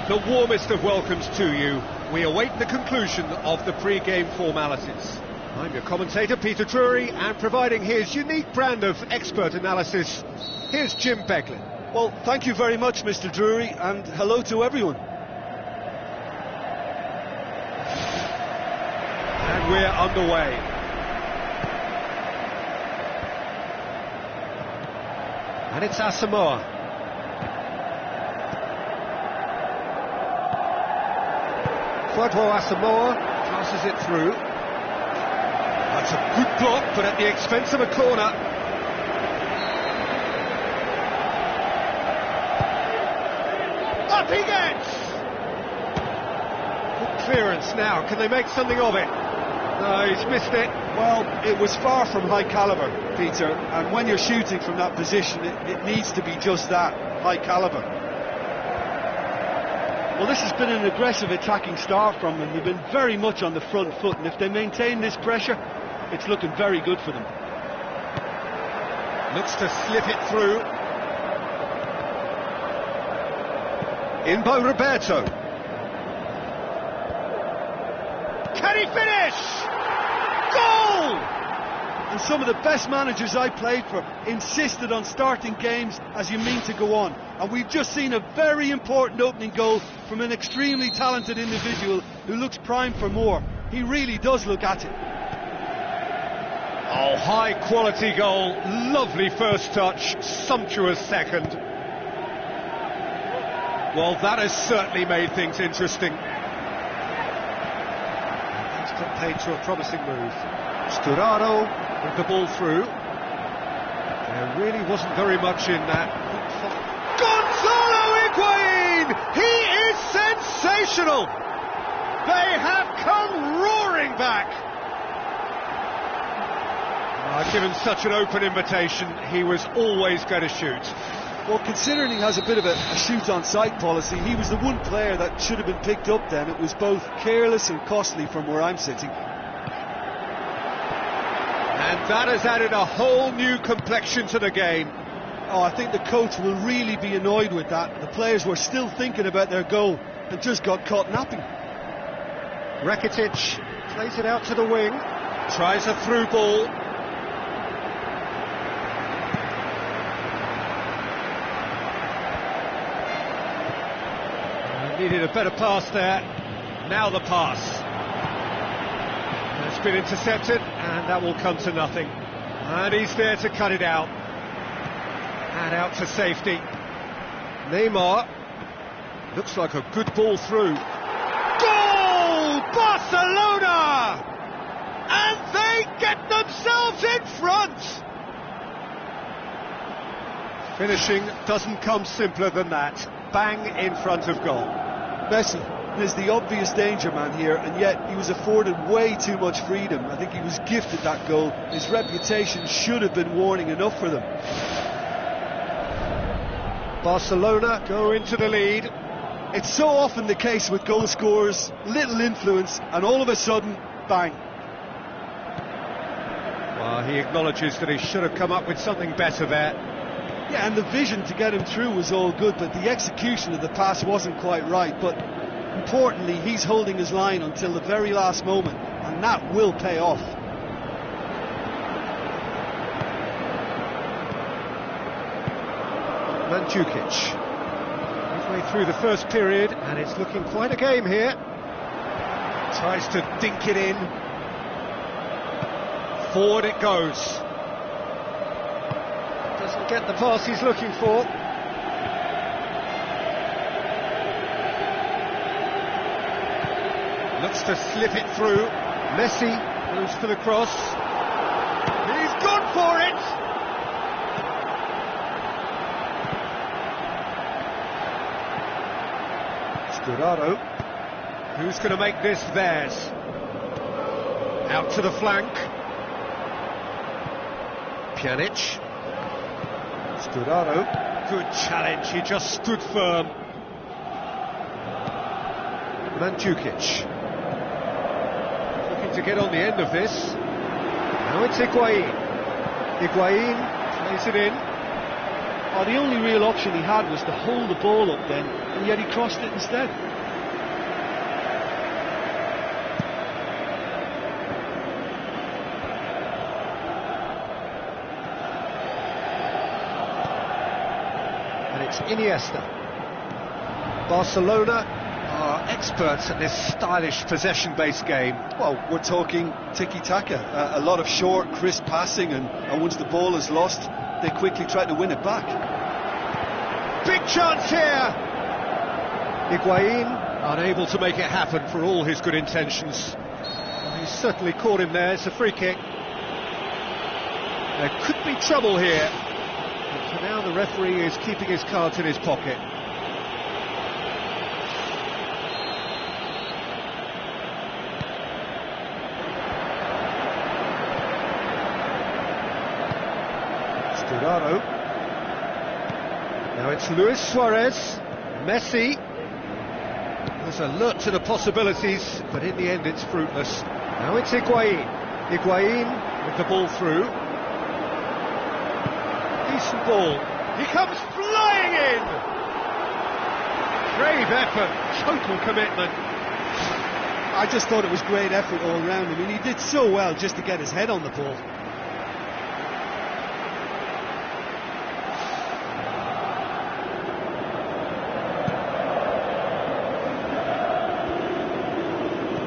The warmest of welcomes to you. We await the conclusion of the pre-game formalities. I'm your commentator, Peter Drury, and providing his unique brand of expert analysis, here's Jim Beglin. Well, thank you very much, Mr. Drury, and hello to everyone. And we're underway. And it's Asamoah. Fatih Asamoah passes it through. That's a good block, but at the expense of a corner. Up he gets! Good clearance now. Can they make something of it? No, he's missed it. Well, it was far from high calibre, Peter, and when you're shooting from that position, it needs to be just that, high calibre. Well, this has been an aggressive attacking start from them. They've been very much on the front foot, and if they maintain this pressure, it's looking very good for them. Looks to slip it through. In by Roberto. Can he finish? Goal! And some of the best managers I played for insisted on starting games as you mean to go on. And we've just seen a very important opening goal from an extremely talented individual who looks primed for more. He really does look at it. Oh, high quality goal, lovely first touch, sumptuous second. Well, that has certainly made things interesting. That's got paid to a promising move. Sturaro with the ball through. There really wasn't very much in that. Gonzalo Higuain! He is sensational! They have come roaring back! Given such an open invitation, he was always going to shoot. Well, considering he has a bit of a shoot-on-sight policy, he was the one player that should have been picked up then. It was both careless and costly from where I'm sitting. And that has added a whole new complexion to the game. Oh, I think the coach will really be annoyed with that. The players were still thinking about their goal and just got caught napping. Rakitic plays it out to the wing, tries a through ball. Needed a better pass there. Now the pass. It's been intercepted, and that will come to nothing. And he's there to cut it out. And out to safety. Neymar. Looks like a good ball through. Goal! Barcelona! And they get themselves in front! Finishing doesn't come simpler than that. Bang in front of goal. Messi is the obvious danger man here, and yet he was afforded way too much freedom. I think he was gifted that goal. His reputation should have been warning enough for them. Barcelona go into the lead. It's so often the case with goal scorers, little influence, and all of a sudden, bang. Well, he acknowledges that he should have come up with something better there. Yeah, and the vision to get him through was all good, but the execution of the pass wasn't quite right. But importantly, he's holding his line until the very last moment, and that will pay off. Mandzukic, midway through the first period, and it's looking quite a game here. Tries to dink it in. Forward it goes. Doesn't get the pass he's looking for. Looks to slip it through. Messi goes for the cross. He's gone for it! Sturaro. Who's going to make this theirs? Out to the flank. Pjanic. Sturaro. Good challenge, he just stood firm. Mandzukic. Looking to get on the end of this. Now it's Higuain. Higuain plays it in. Oh, the only real option he had was to hold the ball up then, and yet he crossed it instead. And it's Iniesta. Barcelona are experts at this stylish possession-based game. Well, we're talking tiki-taka, a lot of short, crisp passing, and once the ball is lost, they quickly try to win it back. Big chance here! Higuain unable to make it happen for all his good intentions. Well, he's certainly caught him there, it's a free kick. There could be trouble here. But for now the referee is keeping his cards in his pocket. Sturaro. Now it's Luis Suarez. Messi was alert to the possibilities, but in the end it's fruitless. Now it's Higuain. Higuain with the ball through. Decent ball. He comes flying in! Brave effort, total commitment. I just thought it was great effort all round. I mean, he did so well just to get his head on the ball.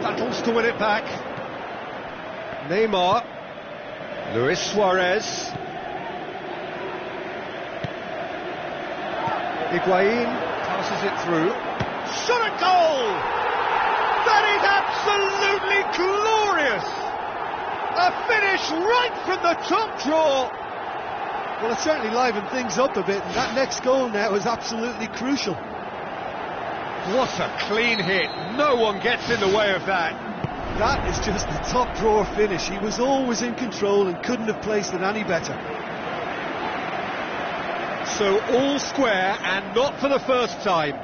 Battles to win it back. Neymar. Luis Suarez. Higuain passes it through. Shot at goal! That is absolutely glorious! A finish right from the top draw! Well, it certainly livened things up a bit, and that next goal now is absolutely crucial. What a clean hit. No one gets in the way of that. That is just the top drawer finish. He was always in control and couldn't have placed it any better. So all square, and not for the first time.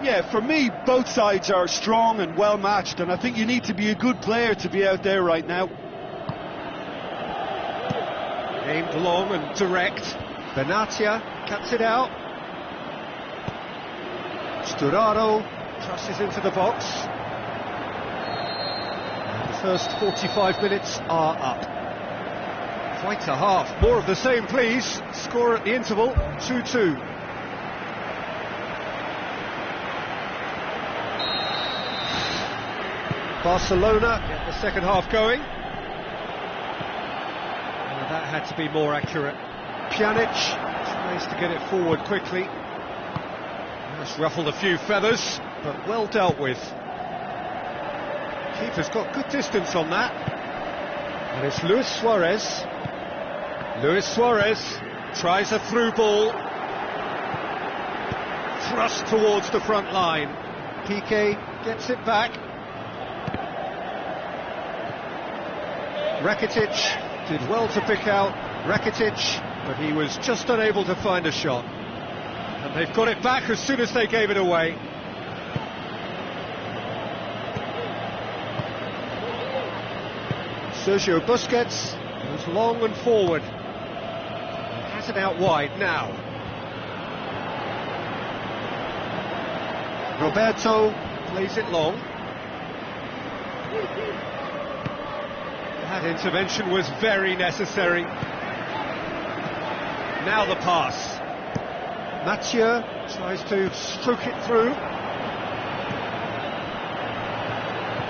Yeah, for me, both sides are strong and well matched, and I think you need to be a good player to be out there right now. Aimed long and direct. Benatia cuts it out. Sturaro crosses into the box. And the first 45 minutes are up. Quite a half. More of the same, please. Score at the interval, 2-2. Barcelona get the second half going. And that had to be more accurate. Pjanic tries to get it forward quickly. That's ruffled a few feathers, but well dealt with. Keeper's got good distance on that. And it's Luis Suarez. Luis Suarez tries a through ball. Thrust towards the front line. Piqué gets it back. Rakitic did well to pick out Rakitic, but he was just unable to find a shot. And they've got it back as soon as they gave it away. Sergio Busquets goes long and forward. Has it out wide now. Roberto plays it long. That intervention was very necessary. Now the pass. Mathieu tries to stroke it through.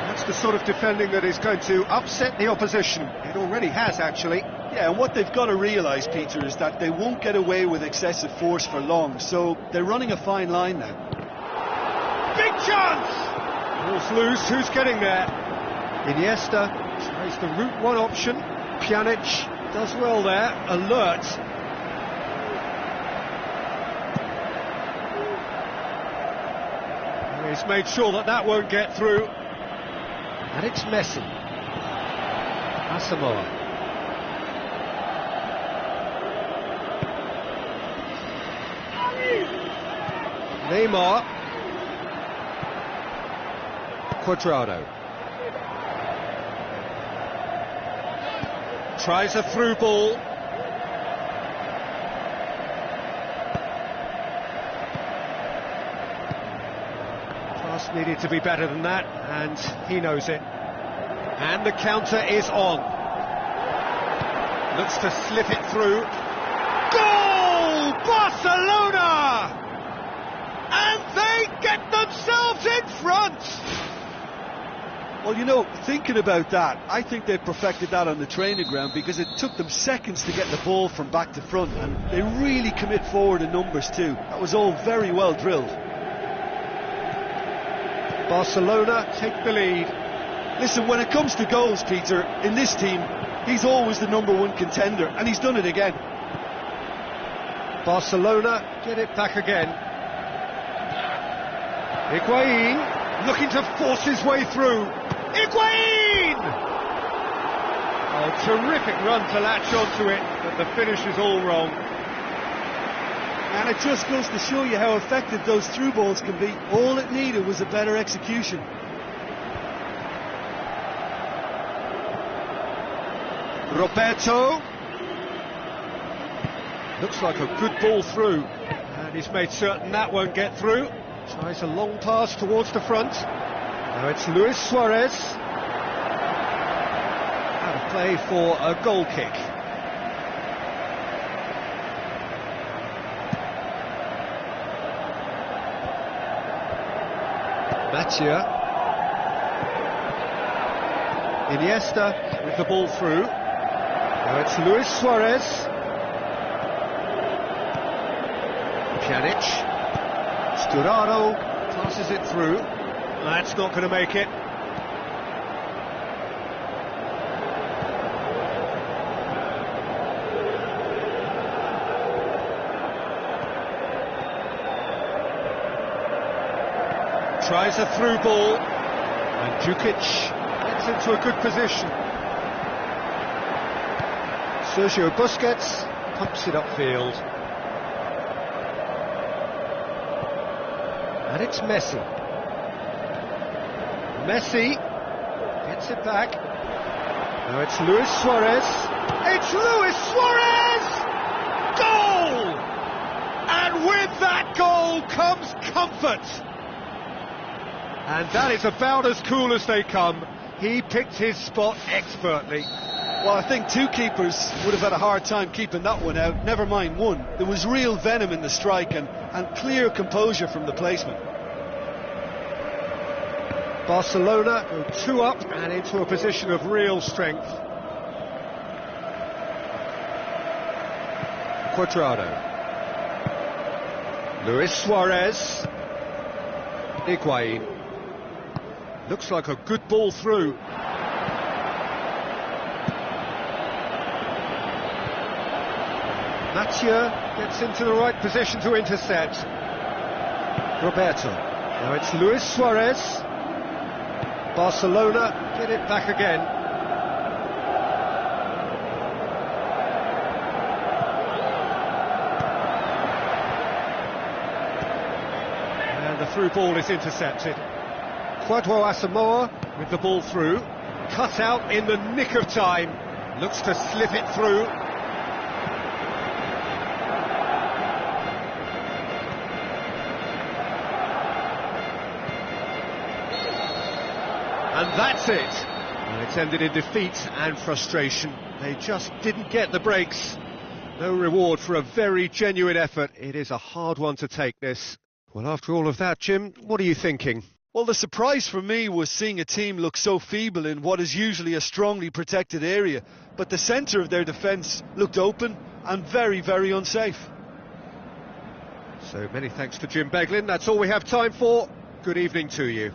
That's the sort of defending that is going to upset the opposition. It already has, actually. Yeah, and what they've got to realise, Peter, is that they won't get away with excessive force for long, so they're running a fine line now. Big chance! Ball's loose, who's getting there? Iniesta tries the route one option. Pjanic does well there, alert. He's made sure that that won't get through. And it's Messi. Asamoah. Neymar. Cuadrado. Tries a through ball. Pass needed to be better than that, and he knows it. And the counter is on. Looks to slip it through. Goal! Barcelona! And they get themselves in front! Well, you know, thinking about that, I think they perfected that on the training ground because it took them seconds to get the ball from back to front, and they really commit forward in numbers too. That was all very well drilled. Barcelona take the lead. Listen, when it comes to goals, Peter, in this team, he's always the #1 contender, and he's done it again. Barcelona get it back again. Higuain looking to force his way through. Higuain! Oh, terrific run to latch onto it, but the finish is all wrong. And it just goes to show you how effective those through balls can be. All it needed was a better execution. Roberto. Looks like a good ball through, and he's made certain that won't get through. Tries a long pass towards the front. Now it's Luis Suarez. Out of play for a goal kick. Mathieu. Iniesta with the ball through. Now it's Luis Suarez. Pjanic. Sturaro passes it through. That's not going to make it. Tries a through ball, and Jukic gets into a good position. Sergio Busquets pumps it upfield. And it's Messi. Messi gets it back. Now it's Luis Suarez. It's Luis Suarez! Goal! And with that goal comes comfort. And that is about as cool as they come. He picked his spot expertly. Well, I think two keepers would have had a hard time keeping that one out, never mind one. There was real venom in the strike and clear composure from the placement. Barcelona go 2 up and into a position of real strength. Cuadrado. Luis Suarez. Higuain. Looks like a good ball through. Mathieu gets into the right position to intercept. Roberto. Now it's Luis Suarez. Barcelona get it back again. And the through ball is intercepted. Asamoah with the ball through. Cut out in the nick of time. Looks to slip it through. And that's it. And it's ended in defeat and frustration. They just didn't get the breaks. No reward for a very genuine effort. It is a hard one to take, this. Well, after all of that, Jim, what are you thinking? Well, the surprise for me was seeing a team look so feeble in what is usually a strongly protected area. But the centre of their defence looked open and very, very unsafe. So many thanks to Jim Beglin. That's all we have time for. Good evening to you.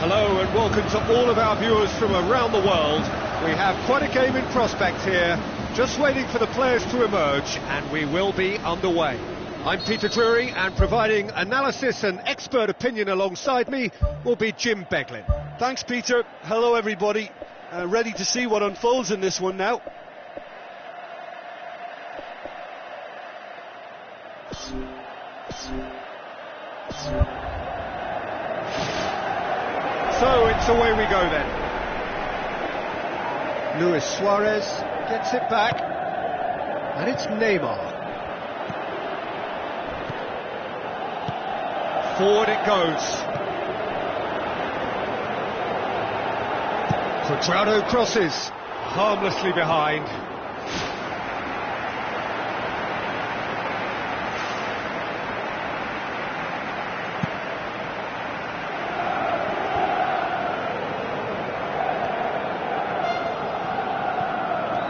Hello and welcome to all of our viewers from around the world. We have quite a game in prospect here, just waiting for the players to emerge, and we will be underway. I'm Peter Drury, and providing analysis and expert opinion alongside me will be Jim Beglin. Thanks, Peter. Hello, everybody. Ready to see what unfolds in this one now. So it's away we go then. Luis Suarez gets it back, and it's Neymar. Forward it goes. Cuadrado crosses, harmlessly behind.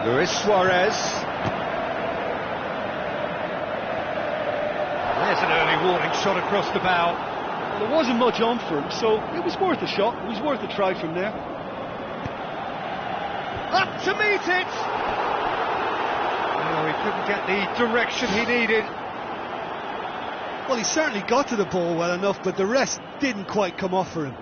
Luis Suarez. There's an early warning shot across the bow. Well, there wasn't much on for him, so it was worth a shot. It was worth a try from there. Up to meet it! Oh, he couldn't get the direction he needed. Well, he certainly got to the ball well enough, but the rest didn't quite come off for him.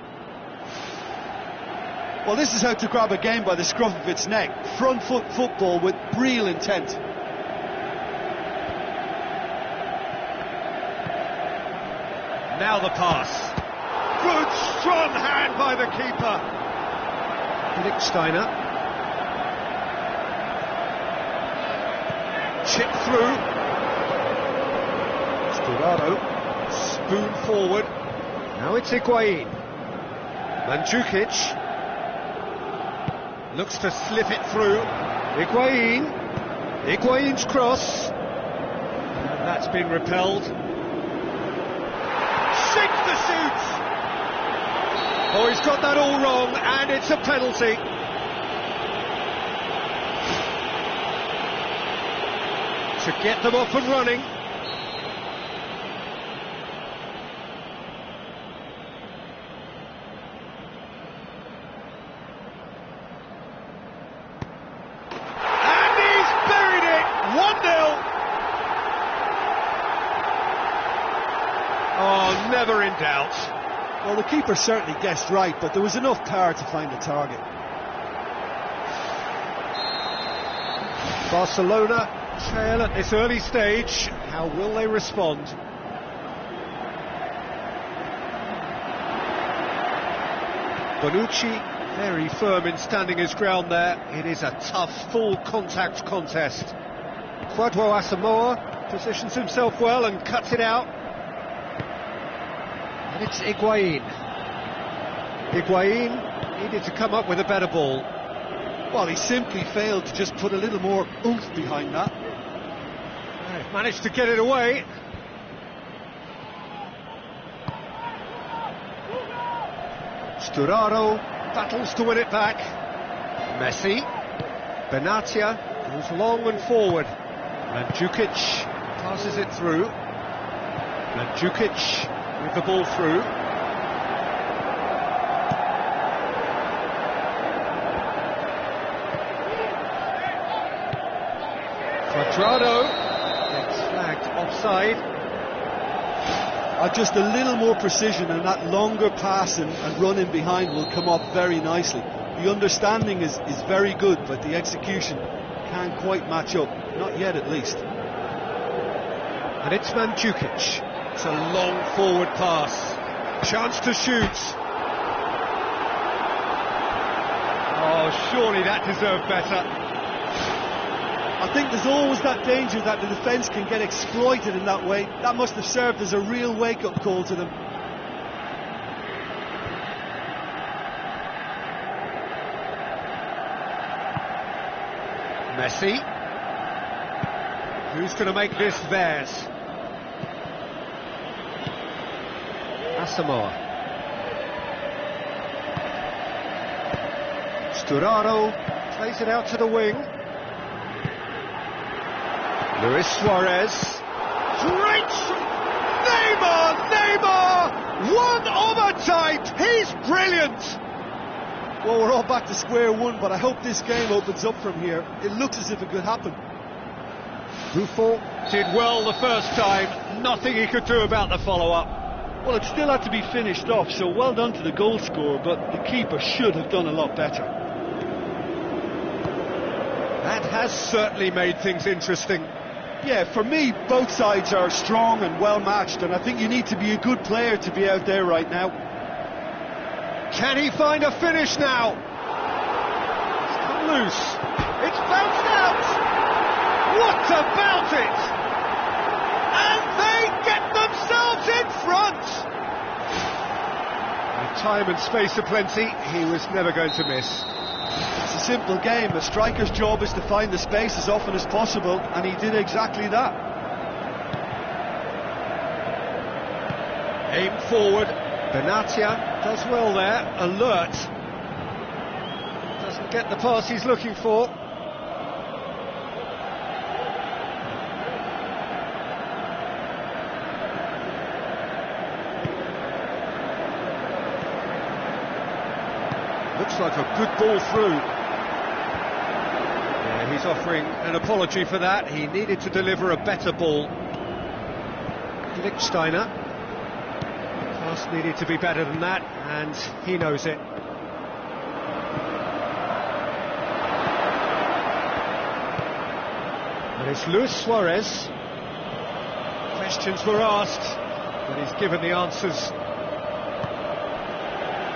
Well, this is how to grab a game by the scruff of its neck. Front foot football with real intent. Now the pass. Good, strong hand by the keeper. Lichtsteiner. Chip through. Cuadrado. Spoon forward. Now it's Higuain. Mandzukic. Looks to slip it through. Higuain's cross. And that's been repelled. Sink the suit! Oh, he's got that all wrong, and it's a penalty. To get them off and running. Oh, never in doubt. Well, the keeper certainly guessed right, but there was enough power to find the target. Barcelona trail at this early stage. How will they respond? Bonucci very firm in standing his ground there. It is a tough, full contact contest. Cuadrado Asamoah positions himself well and cuts it out. And it's Higuain. Higuain needed to come up with a better ball. Well, he simply failed to just put a little more oomph behind that. Managed to get it away. Sturaro battles to win it back. Messi. Benatia goes long and forward. Mandzukic passes it through. Mandzukic with the ball through. Cuadrado gets flagged offside. Just a little more precision, and that longer pass and run in behind will come off very nicely. The understanding is very good, but the execution can't quite match up. Not yet, at least. And it's Mandzukic. It's a long forward pass. Chance to shoot. Oh, surely that deserved better. I think there's always that danger that the defence can get exploited in that way. That must have served as a real wake-up call to them. Messi. Who's going to make this theirs? Asamoah. Sturaro plays it out to the wing. Luis Suarez. Great! Neymar! One of a type! He's brilliant! Well, we're all back to square one, but I hope this game opens up from here. It looks as if it could happen. Buffon did well the first time. Nothing he could do about the follow-up. Well, it still had to be finished off, so well done to the goal scorer, but the keeper should have done a lot better. That has certainly made things interesting. Yeah, for me, both sides are strong and well matched, and I think you need to be a good player to be out there right now. Can he find a finish now? It's come loose. It's bounced out. What about it? And they get themselves in front. With time and space aplenty, he was never going to miss. It's a simple game. A striker's job is to find the space as often as possible, and he did exactly that. Aim forward. Benatia does well there. Alert. Doesn't get the pass he's looking for. Looks like a good ball through. Yeah, he's offering an apology for that. He needed to deliver a better ball. Lichtsteiner. Pass needed to be better than that, and he knows it. And it's Luis Suarez. Questions were asked, but he's given the answers.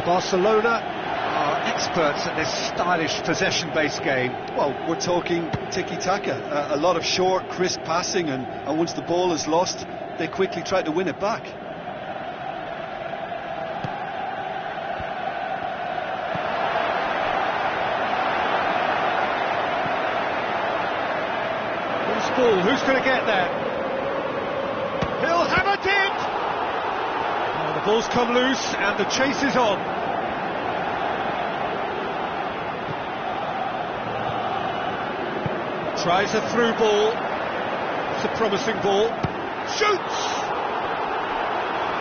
Barcelona are experts at this stylish possession-based game. Well, we're talking tiki-taka, a lot of short, crisp passing, and once the ball is lost, they quickly try to win it back. Who's going to get there? He'll hammer it! Oh, the ball's come loose and the chase is on. Tries a through ball. It's a promising ball. Shoots!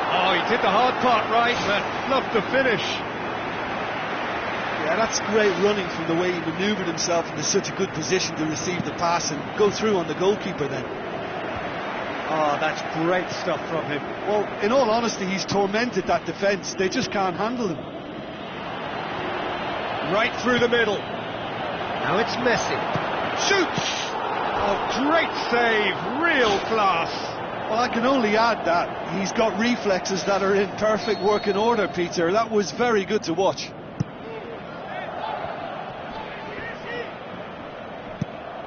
Oh, he did the hard part right, but loved the finish. Yeah, that's great running from the way he manoeuvred himself into such a good position to receive the pass and go through on the goalkeeper then. Oh, that's great stuff from him. Well, in all honesty, he's tormented that defence. They just can't handle him. Right through the middle. Now it's Messi. Shoots! Oh, great save, real class. Well, I can only add that he's got reflexes that are in perfect working order, Peter. That was very good to watch.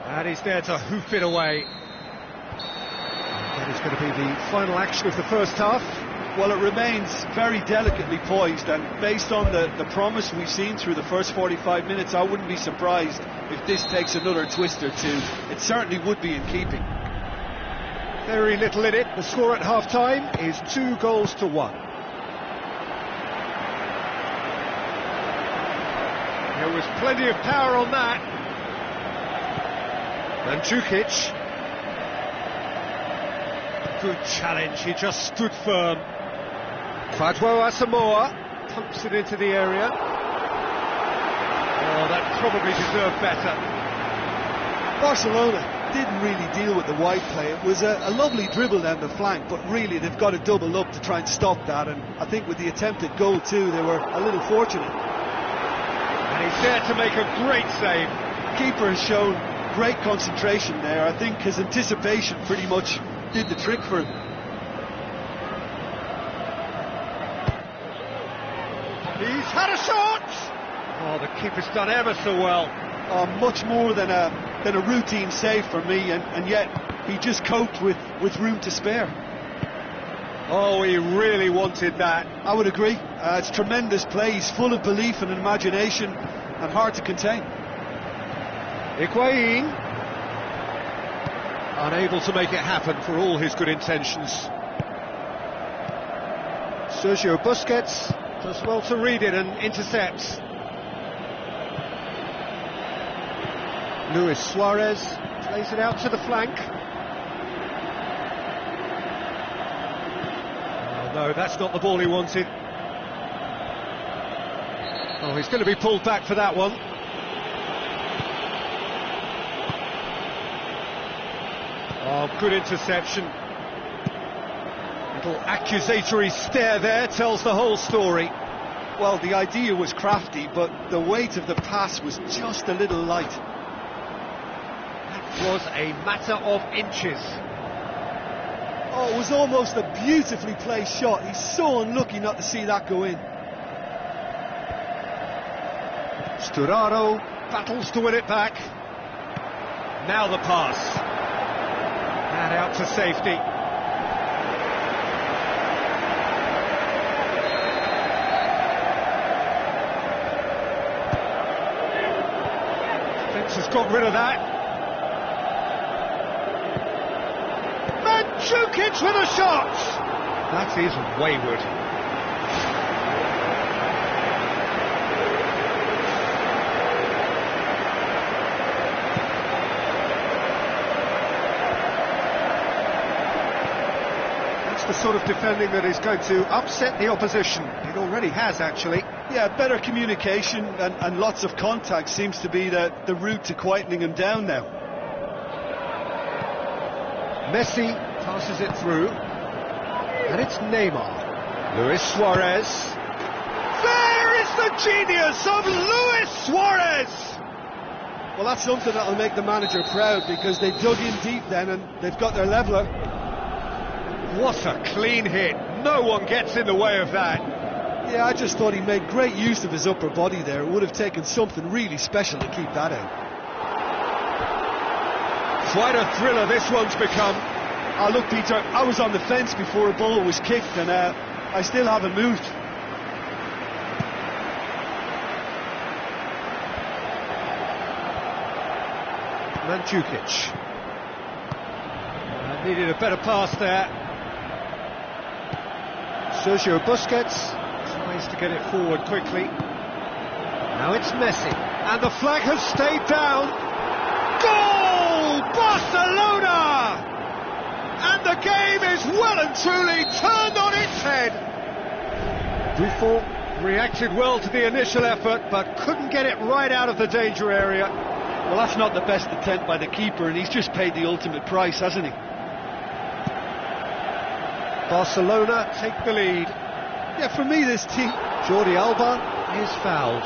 And he's there to hoof it away. That is going to be the final action of the first half. Well, it remains very delicately poised, and based on the promise we've seen through the first 45 minutes, I wouldn't be surprised if this takes another twist or two. It certainly would be in keeping. Very little in it. The score at half-time is 2-1. There was plenty of power on that. Mandzukic. Good challenge, he just stood firm. Asamoah pumps it into the area. Oh, that probably deserved better. Barcelona didn't really deal with the wide play. It was a lovely dribble down the flank, but really they've got to double up to try and stop that, and I think with the attempted goal too, they were a little fortunate. And he's there to make a great save. The keeper has shown great concentration there. I think his anticipation pretty much did the trick for him. He's had a shot! Oh, the keeper's done ever so well. Much more than a routine save for me, and yet he just coped with room to spare. Oh, he really wanted that. I would agree. It's tremendous play. He's full of belief and imagination and hard to contain. Higuain, unable to make it happen for all his good intentions. Sergio Busquets does well to read it and intercepts. Luis Suarez plays it out to the flank. Oh no, that's not the ball he wanted. Oh, he's going to be pulled back for that one. Oh, good interception. Little accusatory stare there tells the whole story. Well, the idea was crafty, but the weight of the pass was just a little light. That was a matter of inches. Oh, it was almost a beautifully placed shot. He's so unlucky not to see that go in. Sturaro battles to win it back. Now the pass. And out to safety. Defence has got rid of that. Mandzukic with a shot! That is wayward. The sort of defending that is going to upset the opposition. It already has, actually. Yeah, better communication and lots of contact seems to be the route to quietening him down now. Messi passes it through, and it's Neymar. Luis Suarez. There is the genius of Luis Suarez! Well, that's something that'll make the manager proud, because they dug in deep then and they've got their leveller. What a clean hit. No one gets in the way of that. Yeah, I just thought he made great use of his upper body there. It would have taken something really special to keep that out. Quite a thriller this one's become. Oh, look, Peter, I was on the fence before a ball was kicked, and I still haven't moved. Mandzukic. Needed a better pass there. Sergio Busquets tries to get it forward quickly. Now it's Messi, and the flag has stayed down. Goal! Barcelona! And the game is well and truly turned on its head. Buffon reacted well to the initial effort, but couldn't get it right out of the danger area. Well, that's not the best attempt by the keeper, and he's just paid the ultimate price, hasn't he? Barcelona take the lead. Yeah, for me, this team... Jordi Alba is fouled.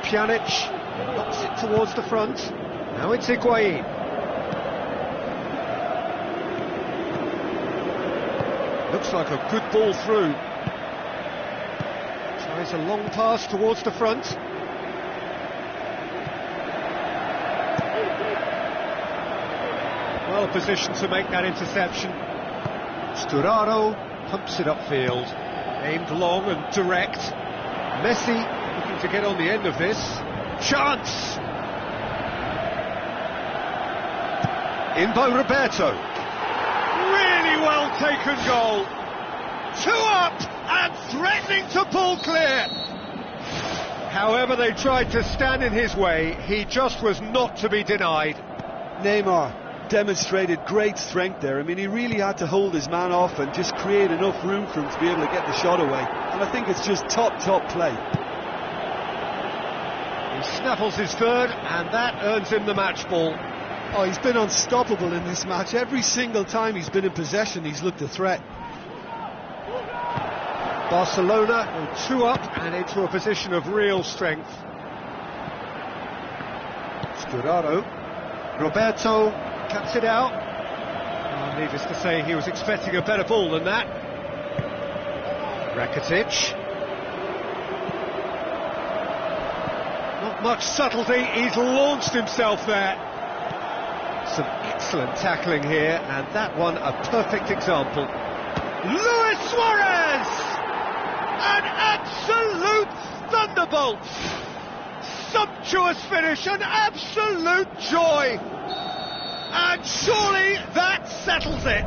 Pjanic knocks it towards the front. Now it's Higuain. Looks like a good ball through. Tries a long pass towards the front. Well positioned to make that interception. Sturaro pumps it upfield. Aimed long and direct. Messi looking to get on the end of this. Chance! In by Roberto. Really well taken goal. 2 up and threatening to pull clear. However they tried to stand in his way, he just was not to be denied. Neymar demonstrated great strength there. I mean, he really had to hold his man off and just create enough room for him to be able to get the shot away. And I think it's just top play. He snaffles his third, and that earns him the match ball. Oh, he's been unstoppable in this match. Every single time he's been in possession, he's looked a threat. Barcelona go 2 up and into a position of real strength. Sturaro. Roberto cuts it out. Oh, needless to say, he was expecting a better ball than that. Rakitic. Not much subtlety, he's launched himself there. Some excellent tackling here, and that one a perfect example. Luis Suarez! An absolute thunderbolt! Sumptuous finish, an absolute joy! And surely that settles it!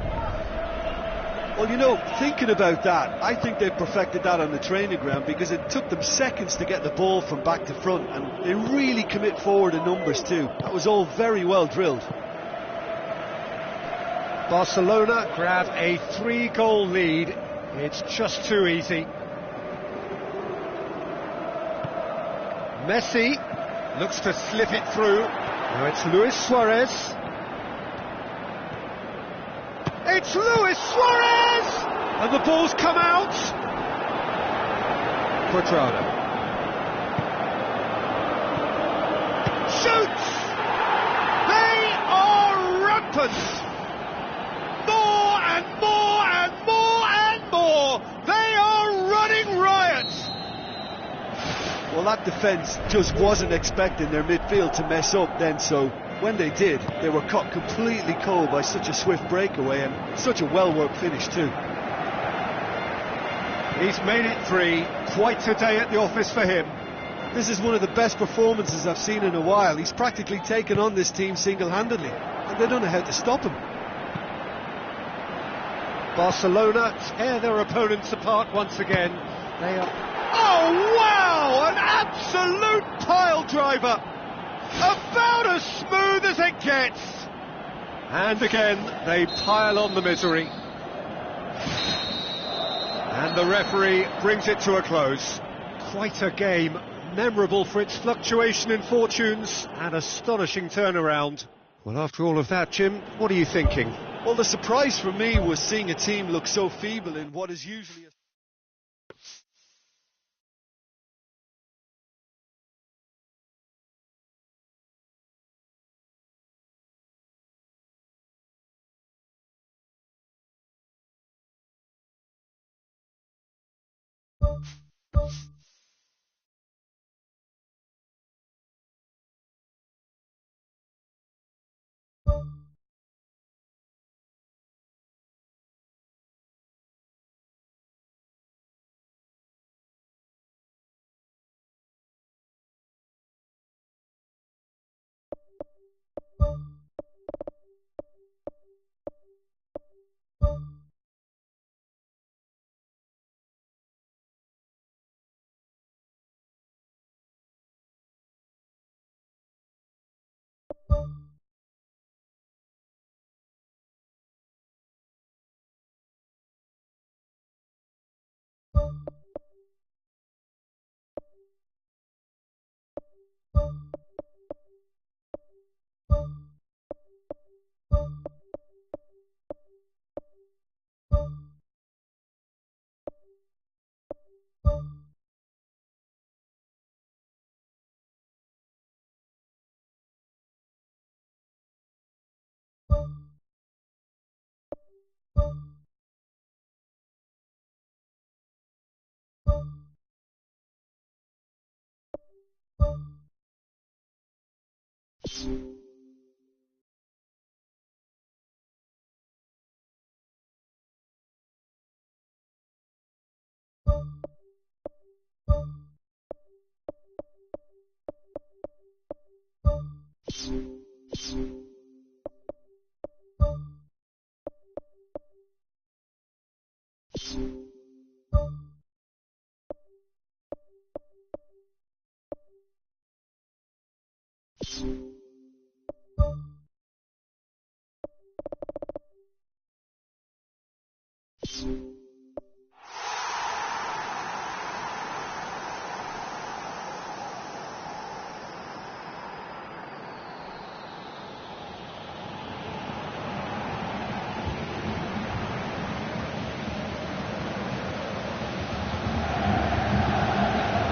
Well, you know, thinking about that, I think they perfected that on the training ground, because it took them seconds to get the ball from back to front, and they really commit forward in numbers too. That was all very well drilled. Barcelona grab a 3-goal lead. It's just too easy. Messi looks to slip it through. Now it's Luis Suarez. It's Luis Suarez! And the ball's come out. Quadrado. Shoots! They are rampant! More and more and more and more! They are running riot! Well, that defence just wasn't expecting their midfield to mess up then, so when they did, they were caught completely cold by such a swift breakaway and such a well-worked finish too. He's made it 3, quite a day at the office for him. This is one of the best performances I've seen in a while. He's practically taken on this team single-handedly, and they don't know how to stop him. Barcelona tear their opponents apart once again. They are... Oh, wow! An absolute pile driver! About as smooth as it gets! And again, they pile on the misery. And the referee brings it to a close. Quite a game, memorable for its fluctuation in fortunes and astonishing turnaround. Well, after all of that, Jim, what are you thinking? Well, the surprise for me was seeing a team look so feeble in what is usually a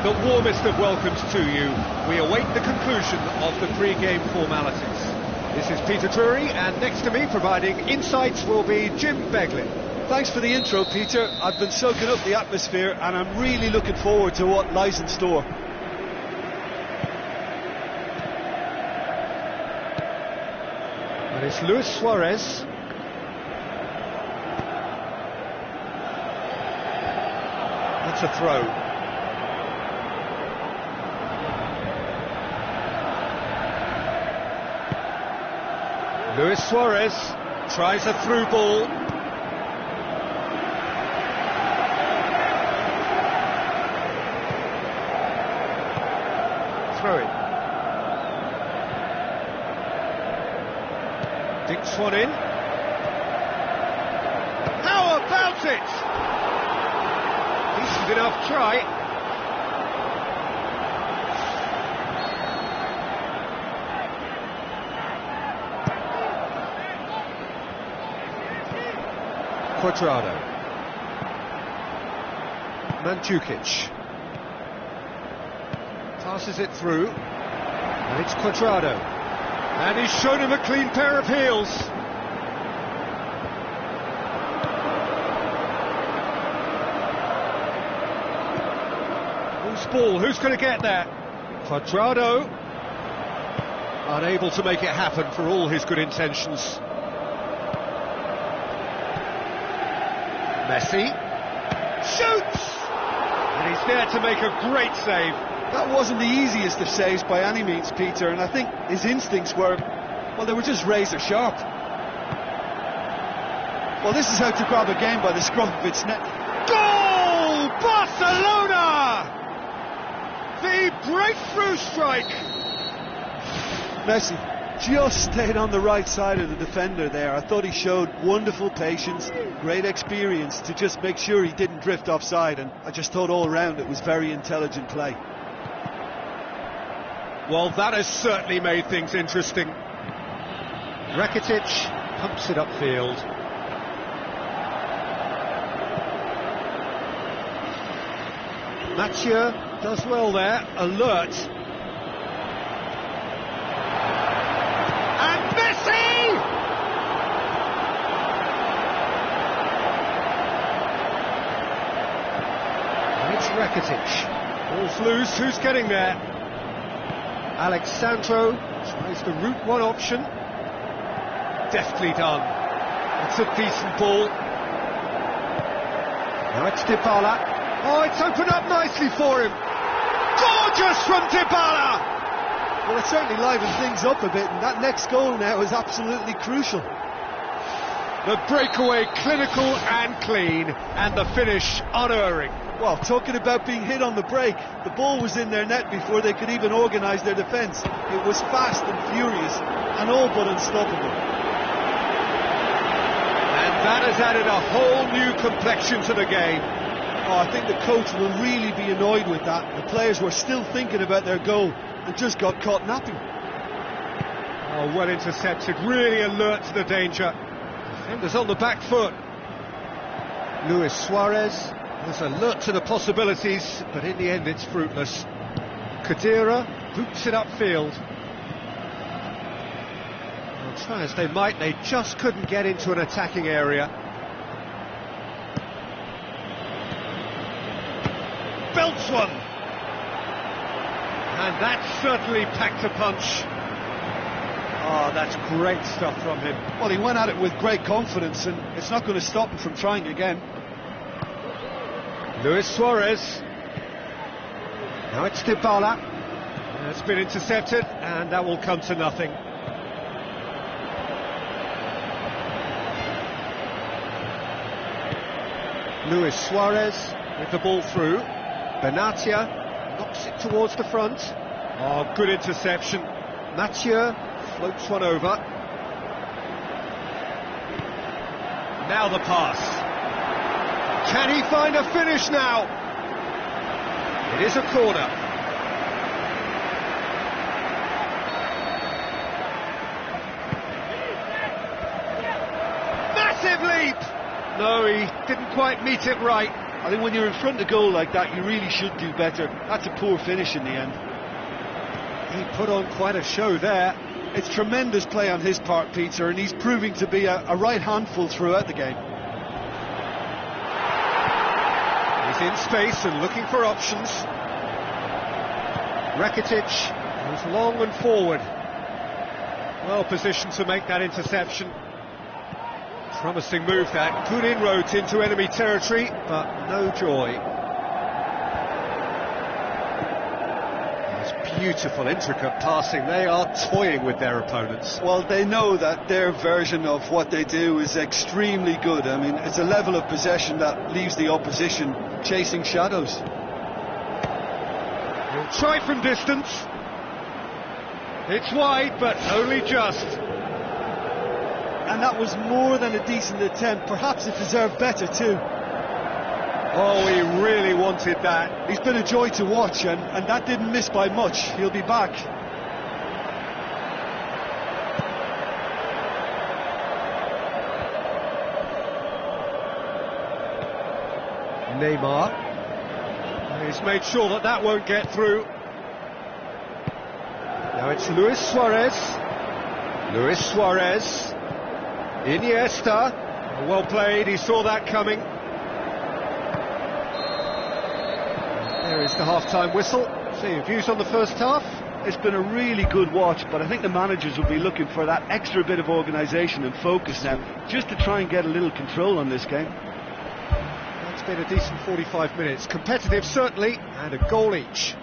The warmest of welcomes to you. We await the conclusion of the pre-game formalities. This is Peter Drury, and next to me providing insights will be Jim Beglin. Thanks for the intro, Peter. I've been soaking up the atmosphere and I'm really looking forward to what lies in store. And it's Luis Suarez. That's a throw. Luis Suarez tries a through ball. Throw it. Dinks one in. How about it? Decent enough try. Quadrado. Mandzukic. Passes it through. And it's Quadrado. And he's shown him a clean pair of heels. Who's ball? Who's going to get that? Quadrado. Unable to make it happen for all his good intentions. Messi shoots! And he's there to make a great save. That wasn't the easiest of saves by any means, Peter, and I think his instincts were, well, they were just razor sharp. Well, this is how to grab a game by the scruff of its neck. Goal! Barcelona! The breakthrough strike! Messi just stayed on the right side of the defender there. I thought he showed wonderful patience, great experience to just make sure he didn't drift offside, and I just thought all round it was very intelligent play. Well, that has certainly made things interesting. Rakitic pumps it upfield. Mathieu does well there, alert. And Messi! And it's Rakitic. Ball's loose, who's getting there? Alexandro tries the route one option. Deftly done. It's a decent ball. Now it's Dybala. Oh, it's opened up nicely for him. Gorgeous from Dybala! Well, it certainly livened things up a bit, and that next goal now is absolutely crucial. The breakaway clinical and clean, and the finish unerring. Well, talking about being hit on the break, the ball was in their net before they could even organise their defence. It was fast and furious, and all but unstoppable. And that has added a whole new complexion to the game. Oh, I think the coach will really be annoyed with that. The players were still thinking about their goal and just got caught napping. Oh, well intercepted, really alert to the danger. Defenders on the back foot. Luis Suarez was alert to the possibilities, but in the end it's fruitless. Khedira hoops it upfield. Well, try as they might, they just couldn't get into an attacking area. Belts one! And that certainly packed a punch. Oh, that's great stuff from him. Well, he went at it with great confidence, and it's not going to stop him from trying again. Luis Suarez. Now it's Dybala. It's been intercepted, and that will come to nothing. Luis Suarez with the ball through. Benatia knocks it towards the front. Oh, good interception. Mathieu floats one over. Now the pass. Can he find a finish now? It is a corner. Massive leap! No, he didn't quite meet it right. I think when you're in front of goal like that, you really should do better. That's a poor finish in the end. He put on quite a show there. It's tremendous play on his part, Peter, and he's proving to be a right handful throughout the game. He's in space and looking for options. Rakitic goes long and forward. Well positioned to make that interception. Promising move that. Good inroads into enemy territory, but no joy. It's beautiful, intricate passing. They are toying with their opponents. Well, they know that their version of what they do is extremely good. I mean, it's a level of possession that leaves the opposition chasing shadows. He'll try from distance. It's wide, but only just. And that was more than a decent attempt. Perhaps it deserved better too. Oh, he really wanted that. He's been a joy to watch, and that didn't miss by much. He'll be back. Neymar. He's made sure that that won't get through. Now it's Luis Suarez. Luis Suarez. Iniesta. Well played, he saw that coming. There is the half-time whistle. So your views on the first half? It's been a really good watch, but I think the managers will be looking for that extra bit of organisation and focus now, just to try and get a little control on this game. It's been a decent 45 minutes. Competitive, certainly, and a goal each.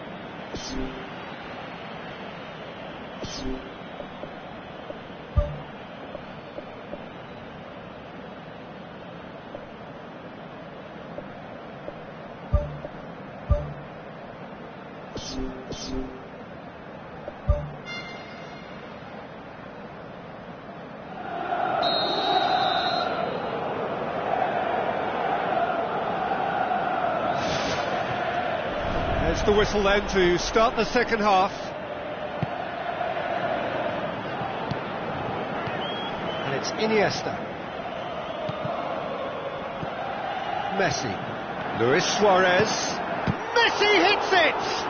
There's the whistle then to start the second half. And it's Iniesta. Messi. Luis Suarez. Messi hits it!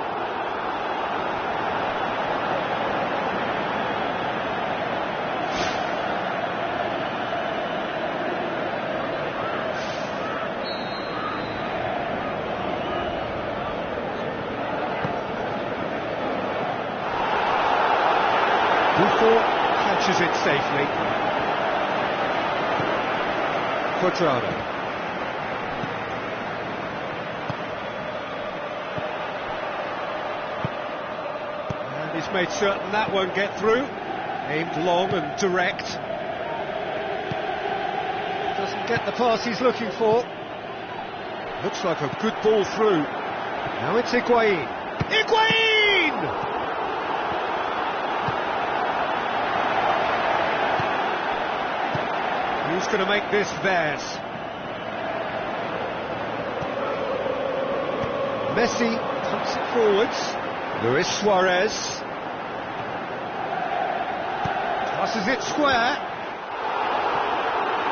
Buffon catches it safely. Quadrado. And he's made certain that won't get through. Aimed long and direct. Doesn't get the pass he's looking for. Looks like a good ball through. Now it's Higuain. Higuain! Who's going to make this theirs? Messi pumps it forwards. Luis Suarez passes it square.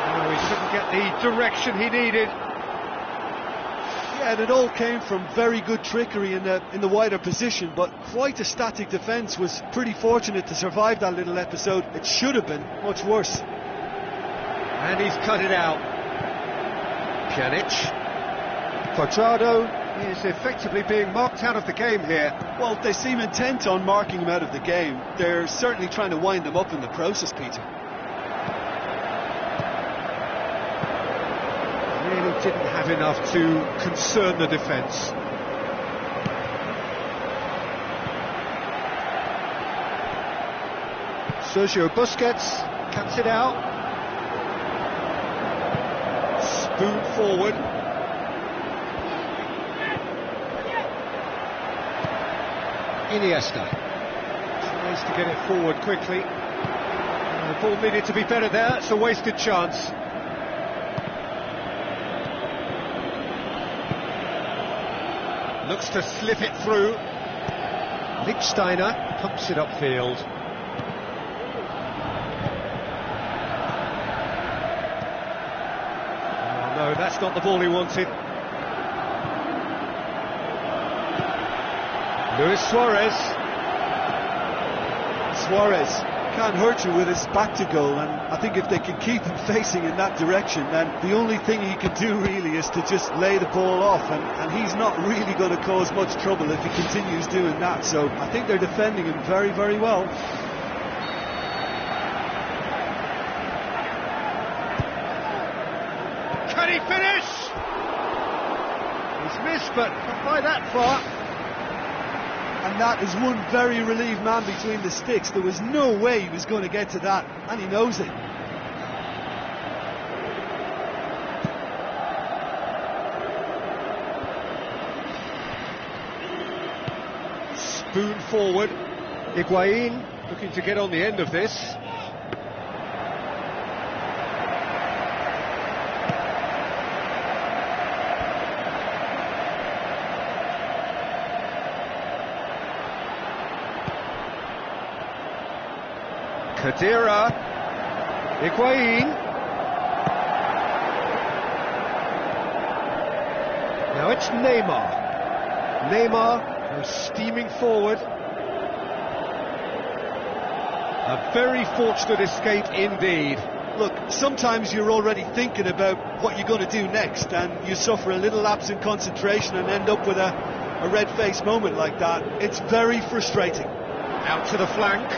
No, he couldn't get the direction he needed. Yeah, and it all came from very good trickery in the wider position, but quite a static defence. Was pretty fortunate to survive that little episode. It should have been much worse. And he's cut it out. Pjanic. Quadrado is effectively being marked out of the game here. Well, they seem intent on marking him out of the game. They're certainly trying to wind him up in the process, Peter. Really didn't have enough to concern the defence. Sergio Busquets cuts it out. Spoon forward. Iniesta tries to get it forward quickly. The ball needed to be better there. It's a wasted chance. Looks to slip it through. Lichtsteiner pumps it upfield. Oh, no, that's not the ball he wanted. Luis Suarez. Suarez can't hurt you with his back to goal, and I think if they can keep him facing in that direction, then the only thing he can do really is to just lay the ball off, and he's not really going to cause much trouble if he continues doing that. So I think they're defending him very, very well. Can he finish? He's missed, but not by that far. And that is one very relieved man between the sticks. There was no way he was going to get to that, and he knows it. Spoon forward. Higuain looking to get on the end of this. Khedira, Higuain. Now it's Neymar. Neymar goes steaming forward. A very fortunate escape indeed. Look, sometimes you're already thinking about what you're going to do next, and you suffer a little lapse in concentration and end up with a red-faced moment like that. It's very frustrating. Out to the flank.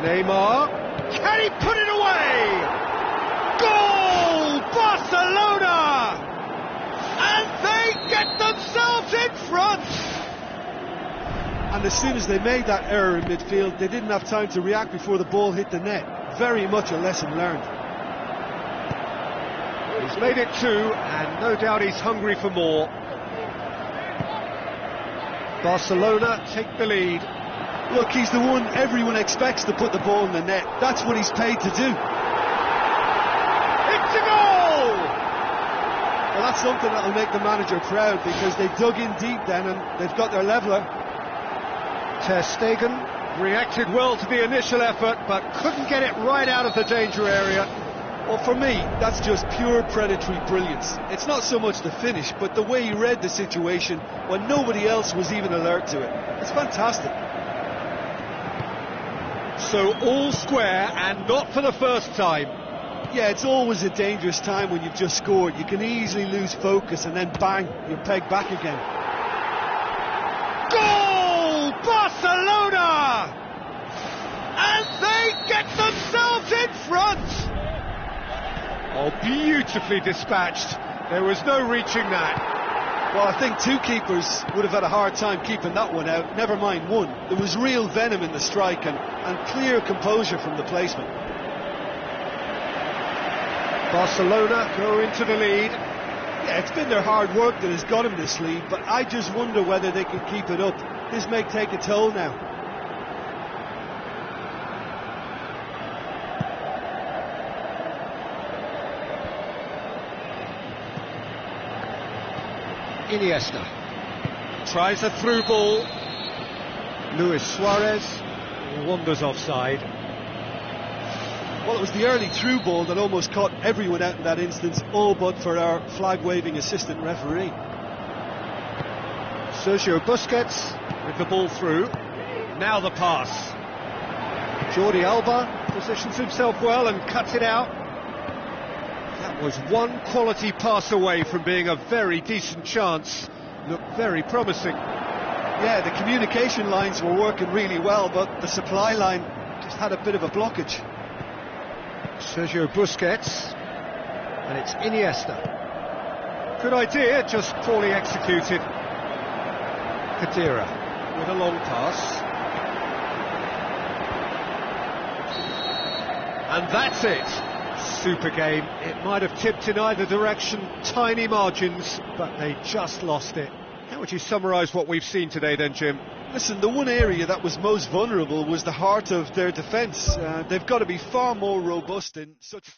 Neymar. Can he put it away? Goal! Barcelona! And they get themselves in front! And as soon as they made that error in midfield, they didn't have time to react before the ball hit the net. Very much a lesson learned. He's made it two, and no doubt he's hungry for more. Barcelona take the lead. Look, he's the one everyone expects to put the ball in the net. That's what he's paid to do. It's a goal! Well, that's something that will make the manager proud, because they dug in deep then and they've got their leveller. Ter Stegen reacted well to the initial effort, but couldn't get it right out of the danger area. Well, for me, that's just pure predatory brilliance. It's not so much the finish, but the way he read the situation when nobody else was even alert to it. It's fantastic. So all square, and not for the first time. Yeah, it's always a dangerous time when you've just scored. You can easily lose focus and then bang, you're pegged back again. Goal! Barcelona! And they get themselves in front! Oh, beautifully dispatched. There was no reaching that. Well, I think two keepers would have had a hard time keeping that one out, never mind one. There was real venom in the strike and clear composure from the placement. Barcelona go into the lead. Yeah, it's been their hard work that has got them this lead, but I just wonder whether they can keep it up. This may take a toll now. Iniesta tries a through ball. Luis Suarez wanders offside. Well, it was the early through ball that almost caught everyone out in that instance, all but for our flag-waving assistant referee. Sergio Busquets with the ball through. Now the pass. Jordi Alba positions himself well and cuts it out. That was one quality pass away from being a very decent chance. Looked very promising. Yeah, the communication lines were working really well, but the supply line just had a bit of a blockage. Sergio Busquets, and it's Iniesta. Good idea, just poorly executed. Khedira with a long pass. And that's it. Super game. It might have tipped in either direction, tiny margins, but they just lost it. How would you summarise what we've seen today then, Jim? Listen, the one area that was most vulnerable was the heart of their defence. They've got to be far more robust in such...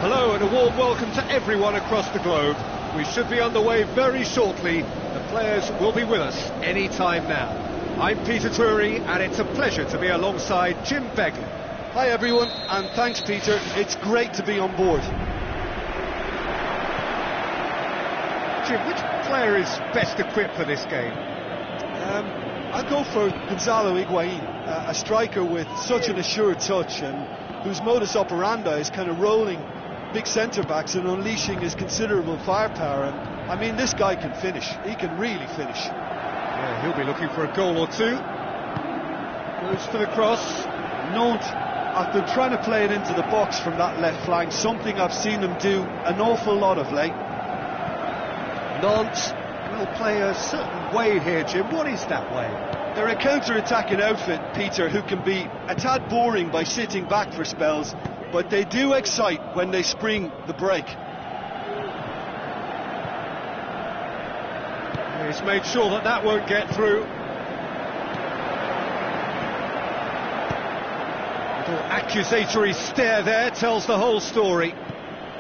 Hello and a warm welcome to everyone across the globe. We should be underway very shortly. The players will be with us any time now. I'm Peter Drury and it's a pleasure to be alongside Jim Begley. Hi everyone, and thanks Peter, it's great to be on board. Jim, which player is best equipped for this game? I'll go for Gonzalo Higuain, a striker with such an assured touch and whose modus operandi is kind of rolling big centre-backs and unleashing his considerable firepower. And I mean, this guy can finish. He can really finish. Yeah, he'll be looking for a goal or two. Goes for the cross. Nantes, after trying to play it into the box from that left flank, something I've seen them do an awful lot of late. Nantes will play a certain way here, Jim. What is that way? They're a counter-attacking outfit, Peter, who can be a tad boring by sitting back for spells, but they do excite when they spring the break. He's made sure that that won't get through. Little accusatory stare there tells the whole story.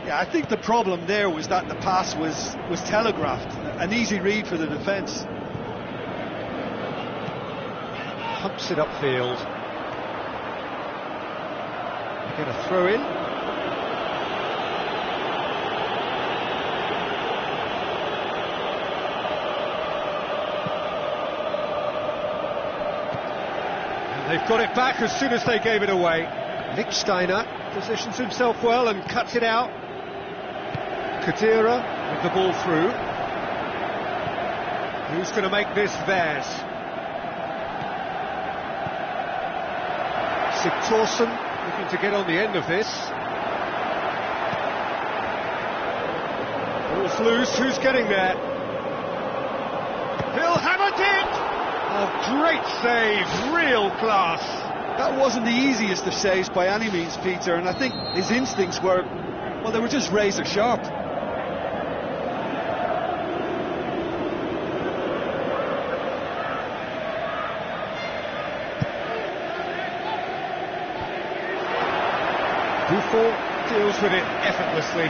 Yeah, I think the problem there was that the pass was telegraphed, an easy read for the defence. Humps it upfield. Get a throw in. And they've got it back as soon as they gave it away. Lichtsteiner positions himself well and cuts it out. Kadira with the ball through. Who's going to make this theirs? Sigthorsson looking to get on the end of this. Ball's loose, who's getting there? He'll hammer it! Oh, great save, real class. That wasn't the easiest of saves by any means, Peter, and I think his instincts were, well, they were just razor sharp. Buffon deals with it effortlessly.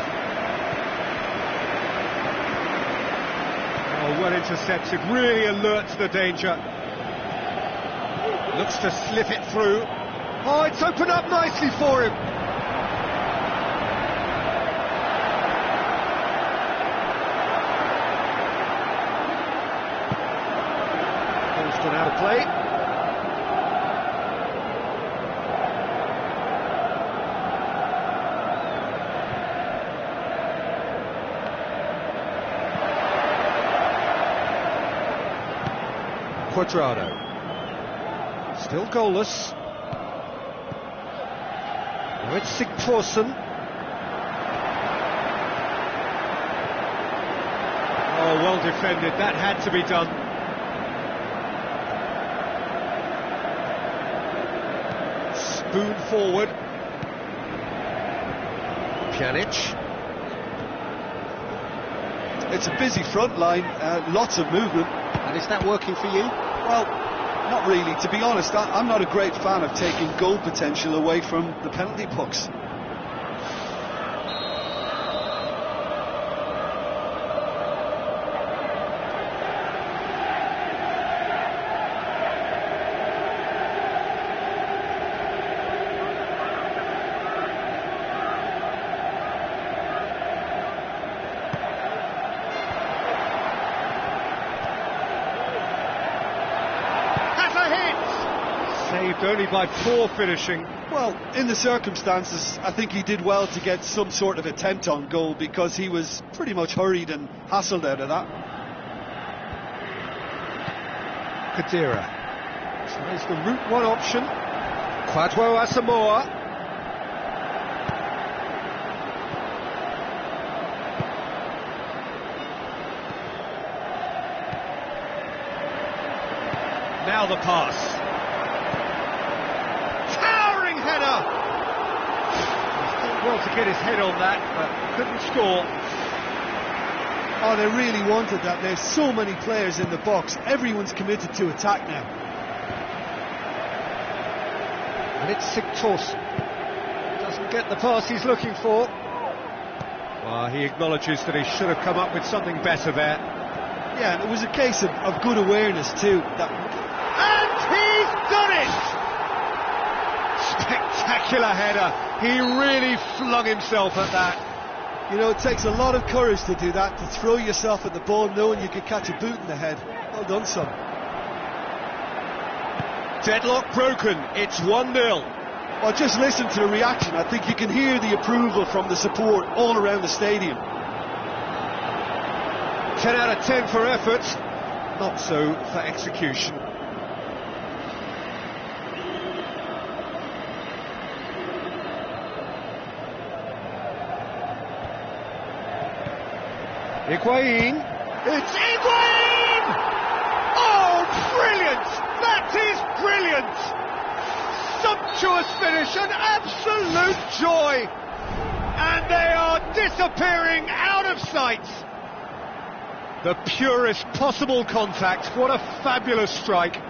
Oh, well intercepted, really alert to the danger. Looks to slip it through. Oh, it's opened up nicely for him. Ball's gone out of play. Quadrado. Still goalless. Now it's Sigthorsson. Oh, well defended. That had to be done. Spoon forward. Pjanic. It's a busy front line, lots of movement. And is that working for you? Well, not really. To be honest, I'm not a great fan of taking goal potential away from the penalty box. Saved only by poor finishing. Well, in the circumstances, I think he did well to get some sort of attempt on goal, because he was pretty much hurried and hassled out of that. Khedira tries the route one option. Kwadwo Asamoah. Now the pass. Header! He's done well to get his head on that, but couldn't score. Oh, they really wanted that. There's so many players in the box. Everyone's committed to attack now. And it's Sigthorsson. Doesn't get the pass he's looking for. Well, he acknowledges that he should have come up with something better there. Yeah, and it was a case of good awareness too. And he's done it! Spectacular header. He really flung himself at that. You know, it takes a lot of courage to do that, to throw yourself at the ball knowing you could catch a boot in the head. Well done, son. Deadlock broken. It's 1-0. Well, just listen to the reaction. I think you can hear the approval from the support all around the stadium. 10 out of 10 for effort. Not so for execution. Higuain. It's Higuain! Oh, brilliant! That is brilliant! Sumptuous finish, an absolute joy! And they are disappearing out of sight. The purest possible contact. What a fabulous strike.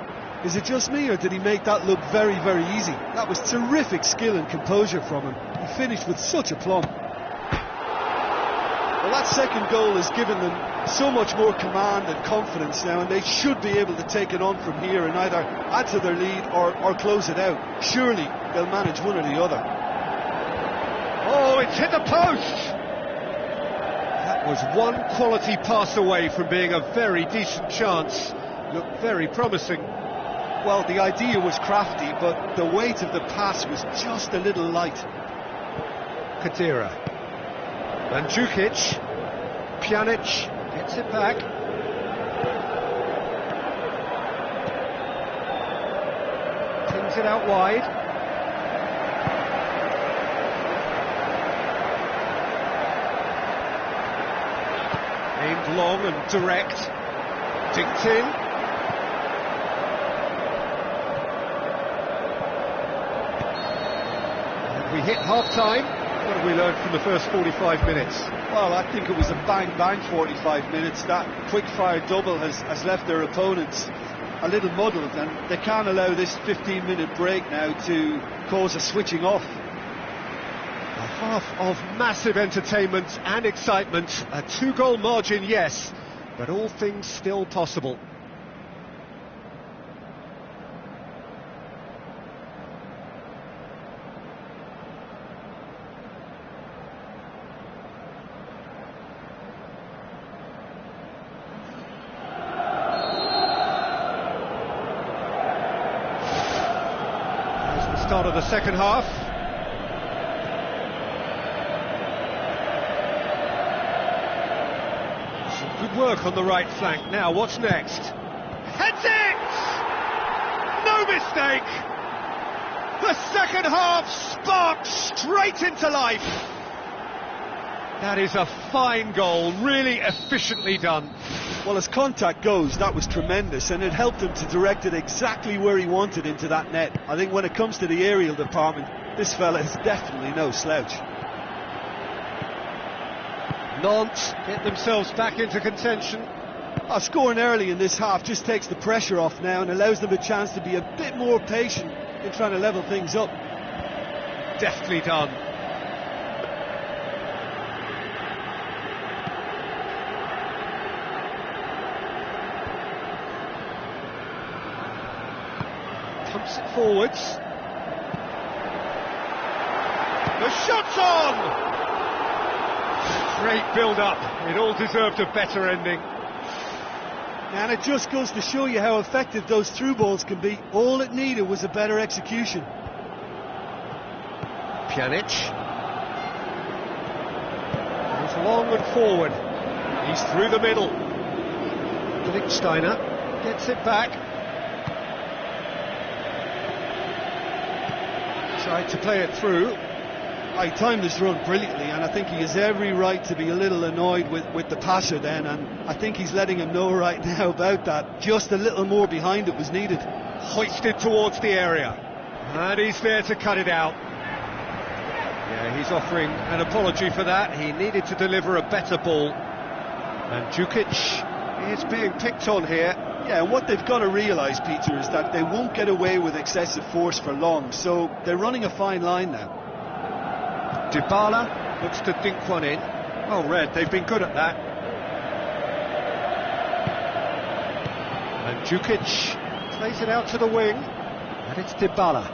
Is it just me, or did he make that look very, very easy? That was terrific skill and composure from him. He finished with such aplomb. Well, that second goal has given them so much more command and confidence now, and they should be able to take it on from here and either add to their lead or close it out. Surely they'll manage one or the other. Oh, it's hit the post! That was one quality pass away from being a very decent chance. Looked very promising. Well, the idea was crafty, but the weight of the pass was just a little light. Khedira. Mandzukic. Pjanic gets it back. Pings it out wide. Aimed long and direct. Dinked in. And we hit half-time. What have we learned from the first 45 minutes? Well, I think it was a bang-bang 45 minutes. That quick-fire double has left their opponents a little muddled, and they can't allow this 15-minute break now to cause a switching off. A half of massive entertainment and excitement. A 2-goal margin, yes, but all things still possible. Start of the second half. Some good work on the right flank. Now, what's next? Heads it! No No mistake! The second half sparked straight into life. That is a fine goal, really efficiently done. Well, as contact goes, that was tremendous, and it helped him to direct it exactly where he wanted into that net. I think when it comes to the aerial department, this fella is definitely no slouch. Nantes get themselves back into contention. Scoring early in this half just takes the pressure off now and allows them a chance to be a bit more patient in trying to level things up. Deftly done. Pumps it forwards. The shot's on! Great build-up. It all deserved a better ending. And it just goes to show you how effective those through balls can be. All it needed was a better execution. Pjanic. Goes long and forward. He's through the middle. Lichtsteiner gets it back. Tried to play it through. He timed this run brilliantly, and I think he has every right to be a little annoyed with the passer then, and I think he's letting him know right now about that. Just a little more behind it was needed. Hoisted towards the area, and he's there to cut it out. Yeah, he's offering an apology for that. He needed to deliver a better ball, and Jukic is being picked on here. Yeah, and what they've got to realise, Peter, is that they won't get away with excessive force for long, so they're running a fine line now. Dybala looks to dink one in. Well read, they've been good at that. And Jukic plays it out to the wing, and it's Dybala.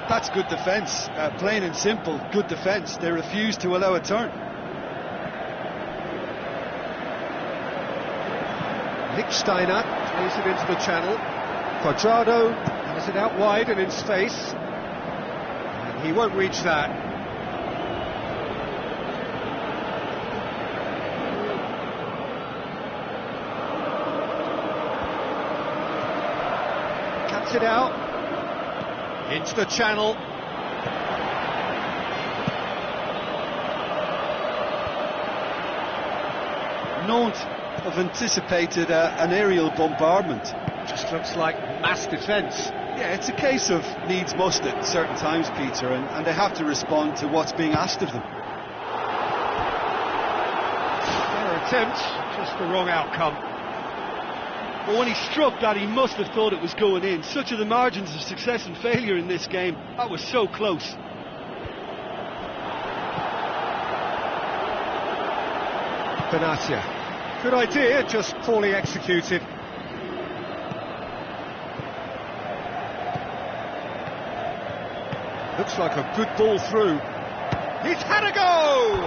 That's good defence, plain and simple, good defence. They refuse to allow a turn. Lichtsteiner plays it into the channel. Cuadrado has it out wide and in space. And he won't reach that. Cuts it out. Into the channel. Nantes have anticipated an aerial bombardment. Just looks like mass defence. Yeah, it's a case of needs must at certain times, Peter, and they have to respond to what's being asked of them. Their attempt, just the wrong outcome. But when he struck that, he must have thought it was going in. Such are the margins of success and failure in this game. That was so close. Benatia. Good idea, just poorly executed. Looks like a good ball through. He's had a go!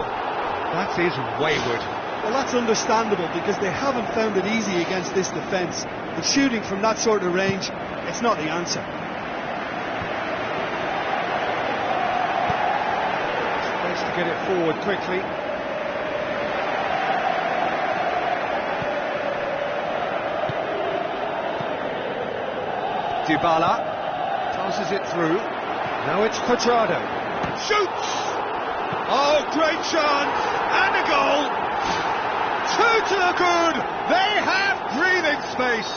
That is wayward. Well, that's understandable because they haven't found it easy against this defence. And shooting from that sort of range, it's not the answer. Space to get it forward quickly. Dybala tosses it through. Now it's Cuadrado. Shoots! Oh, great chance! And a goal! Two to the good! They have breathing space!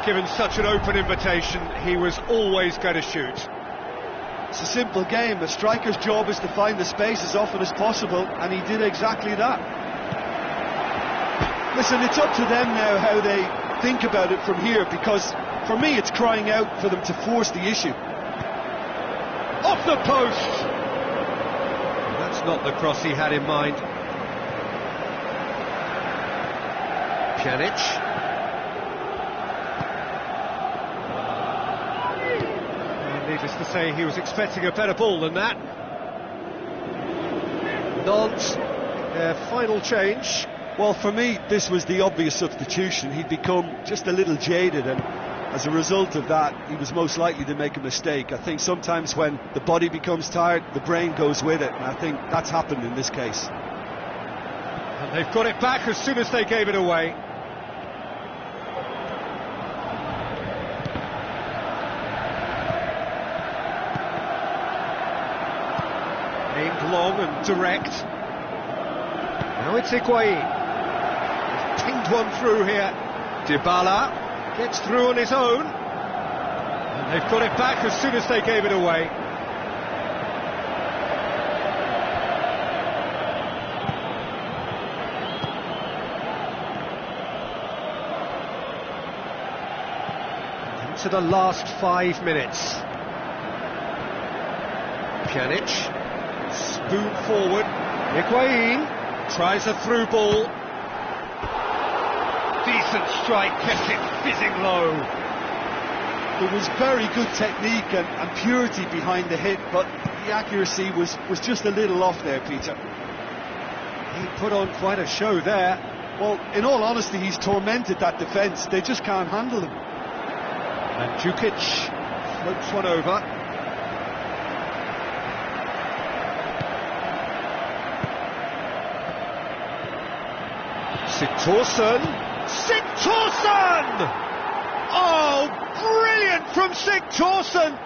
Given such an open invitation, he was always going to shoot. It's a simple game. A striker's job is to find the space as often as possible, and he did exactly that. Listen, it's up to them now how they think about it from here, because for me it's crying out for them to force the issue. Off the post! That's not the cross he had in mind. Pjanic. Needless to say, he was expecting a better ball than that. Nantes, their final change. Well, for me, this was the obvious substitution. He'd become just a little jaded, and as a result of that, he was most likely to make a mistake. I think sometimes when the body becomes tired, the brain goes with it, and I think that's happened in this case. And they've got it back as soon as they gave it away. strong and direct. Now it's Higuain. He's pinged one through here. Dybala gets through on his own. And they've got it back as soon as they gave it away. To the last 5 minutes. Pjanic, spoon forward. Higuain tries a through ball. Decent strike, kept it fizzing low. There was very good technique and purity behind the hit, but the accuracy was just a little off there, Peter. He put on quite a show there. Well, in all honesty, he's tormented that defence. They just can't handle him. And Jukic floats one over. Sigthorsson! Oh, brilliant from Sigthorsson!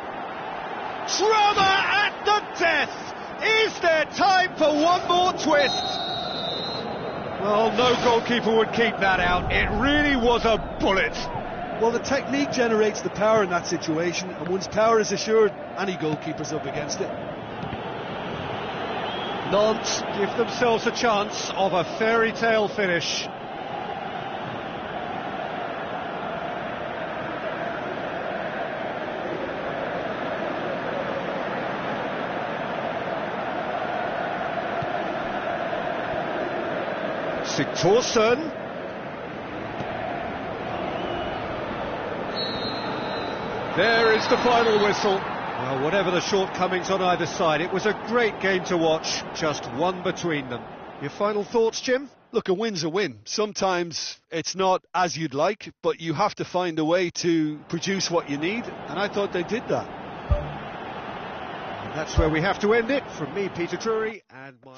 Drama at the death! Is there time for one more twist? Well, no goalkeeper would keep that out. It really was a bullet. Well, the technique generates the power in that situation, and once power is assured, any goalkeeper's up against it. Nantes give themselves a chance of a fairy tale finish. Sigthorsson. There is the final whistle. Well, whatever the shortcomings on either side, it was a great game to watch, just one between them. Your final thoughts, Jim? Look, a win's a win. Sometimes it's not as you'd like, but you have to find a way to produce what you need, and I thought they did that. And that's where we have to end it. From me, Peter Drury, and my...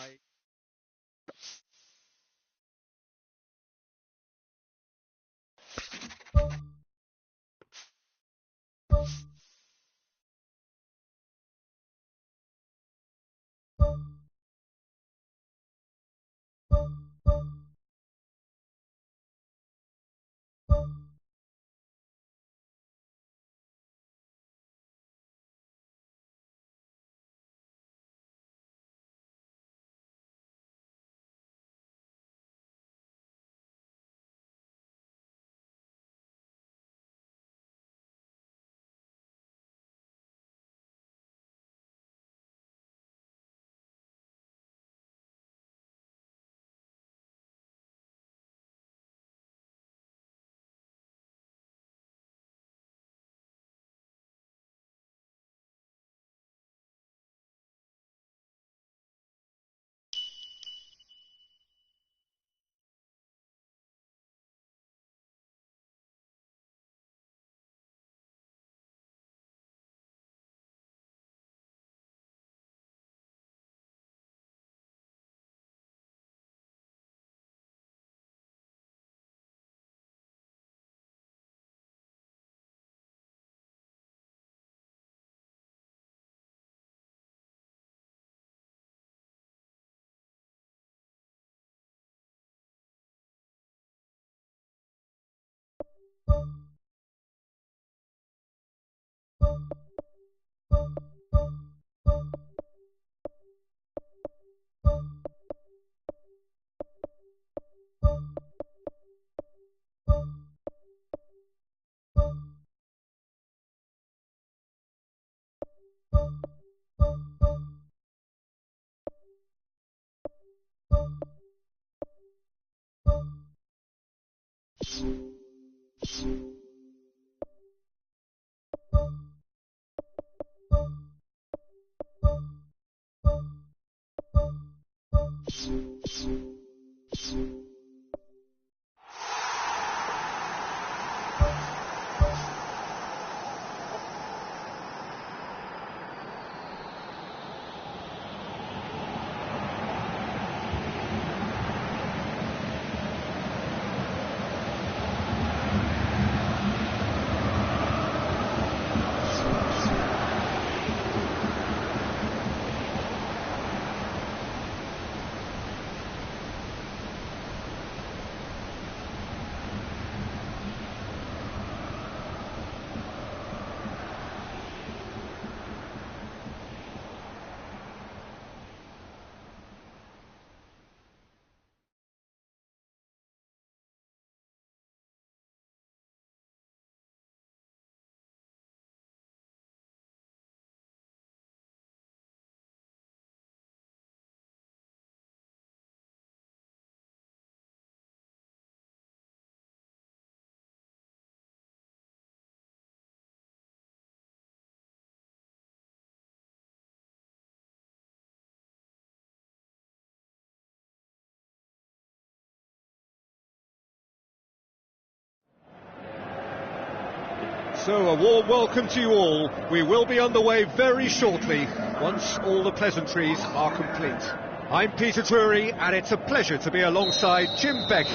So a warm welcome to you all. We will be underway very shortly, once all the pleasantries are complete. I'm Peter Drury, and it's a pleasure to be alongside Jim Begley.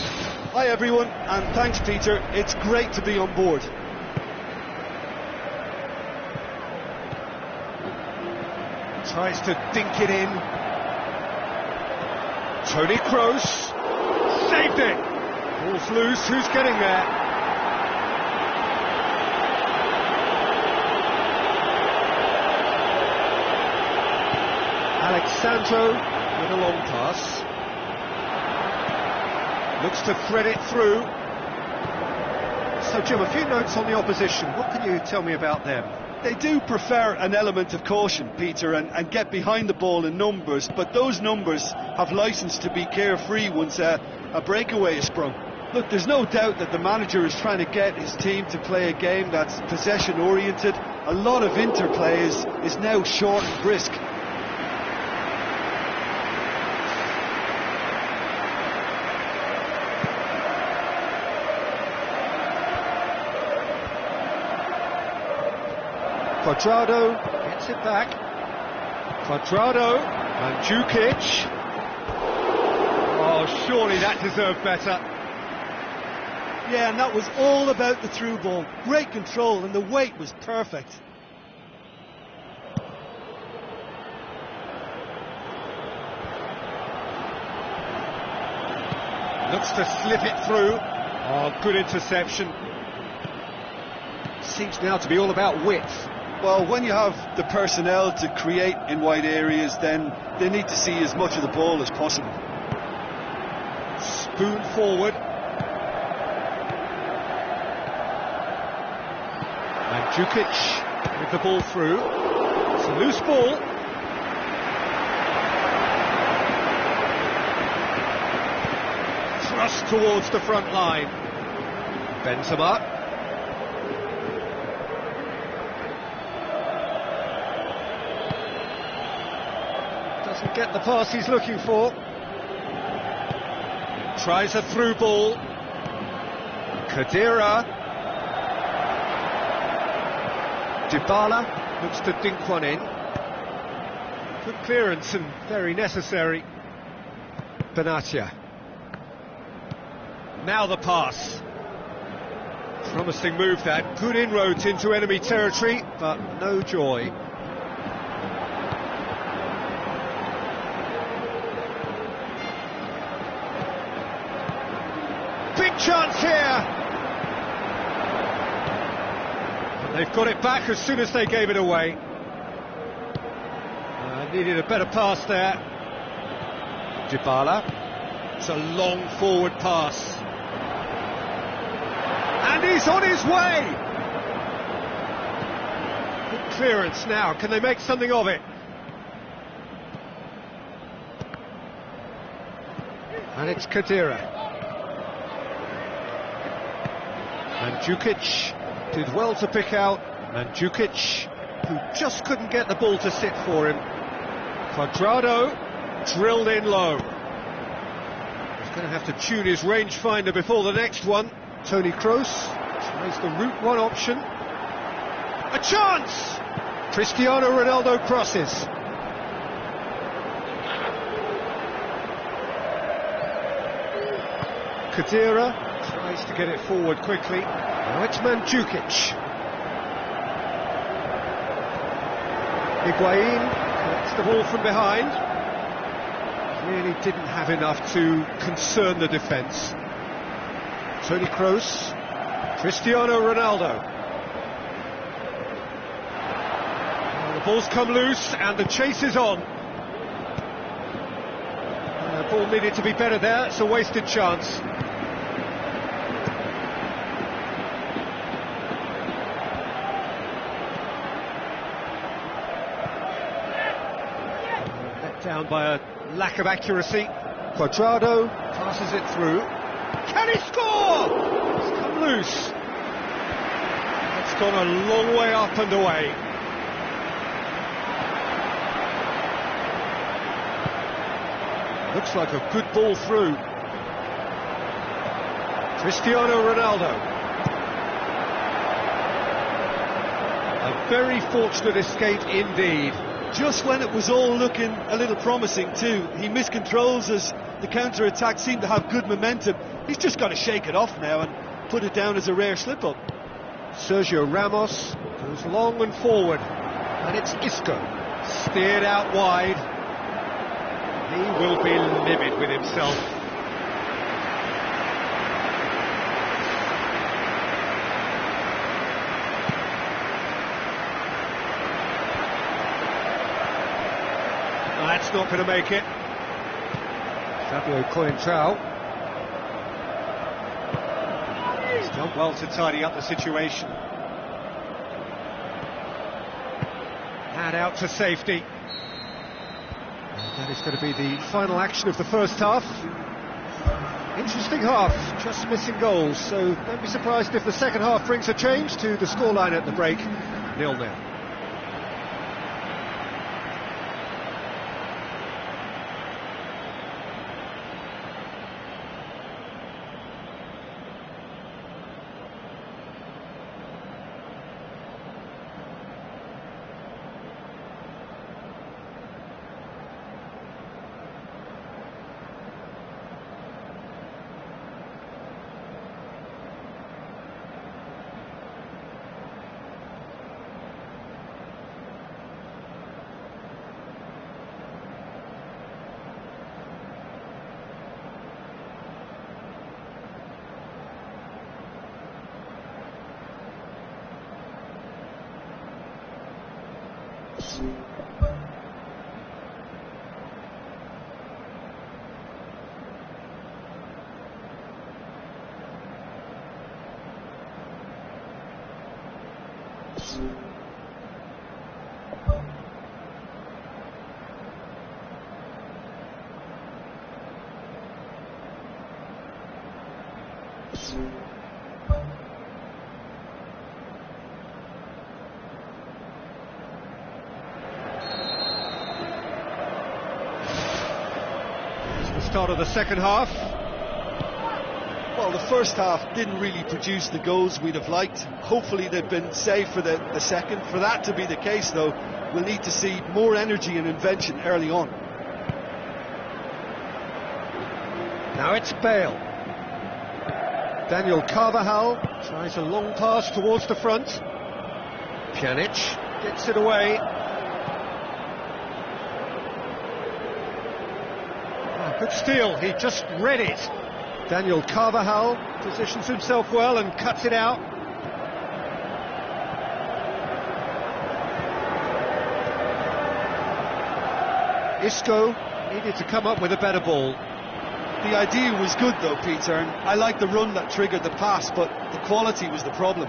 Hi everyone, and thanks Peter, it's great to be on board. Tries to dink it in. Toni Kroos, saved it! Ball's loose, who's getting there? Alexandro with a long pass. Looks to thread it through. So Jim, a few notes on the opposition. What can you tell me about them? They do prefer an element of caution, Peter, and get behind the ball in numbers, but those numbers have licence to be carefree once a breakaway is sprung. Look, there's no doubt that the manager is trying to get his team to play a game that's possession-oriented. A lot of interplay is now short and brisk. Cuadrado gets it back. Cuadrado and Jukic. Oh, surely that deserved better. Yeah, and that was all about the through ball. Great control, and the weight was perfect. Looks to slip it through. Oh, good interception. Seems now to be all about width. Well, when you have the personnel to create in wide areas, then they need to see as much of the ball as possible. Spoon forward. And Jukic with the ball through. It's a loose ball. Thrust towards the front line. Benzema. Doesn't get the pass he's looking for. Tries a through ball. Khedira. Dybala looks to dink one in. Good clearance and very necessary. Benatia. Now the pass. Promising move that. Good inroads into enemy territory, but no joy. Chance here, and they've got it back as soon as they gave it away. Needed a better pass there. Dybala. It's a long forward pass, and he's on his way. Good clearance now. Can they make something of it? And it's Khedira. And Jukic did well to pick out, and Jukic, who just couldn't get the ball to sit for him. Cuadrado drilled in low. He's going to have to tune his rangefinder before the next one. Toni Kroos tries the route one option. A chance! Cristiano Ronaldo crosses. Khedira tries to get it forward quickly. Now it's Mandzukic. Higuain collects the ball from behind. Really didn't have enough to concern the defence. Toni Kroos. Cristiano Ronaldo. Well, the ball's come loose and the chase is on. The ball needed to be better there. It's a wasted chance. Down by a lack of accuracy. Cuadrado passes it through. Can he score? It's come loose. It's gone a long way up and away. Looks like a good ball through. Cristiano Ronaldo. A very fortunate escape indeed. Just when it was all looking a little promising too, he miscontrols as the counter-attack seemed to have good momentum. He's just got to shake it off now and put it down as a rare slip-up. Sergio Ramos goes long and forward, and it's Isco, steered out wide. He will be livid with himself. That's not going to make it. Fabio Coentrao. He's done well to tidy up the situation. And out to safety. And that is going to be the final action of the first half. Interesting half, just missing goals, so don't be surprised if the second half brings a change to the scoreline at the break, 0-0. Start of the second half. Well, the first half didn't really produce the goals we'd have liked. Hopefully they've been saved for the second. For that to be the case, though, we'll need to see more energy and invention early on. Now it's Bale. Daniel Carvajal tries a long pass towards the front. Pjanic gets it away. Good steal, he just read it. Daniel Carvajal positions himself well and cuts it out. Isco needed to come up with a better ball. The idea was good though, Peter, and I like the run that triggered the pass, but the quality was the problem.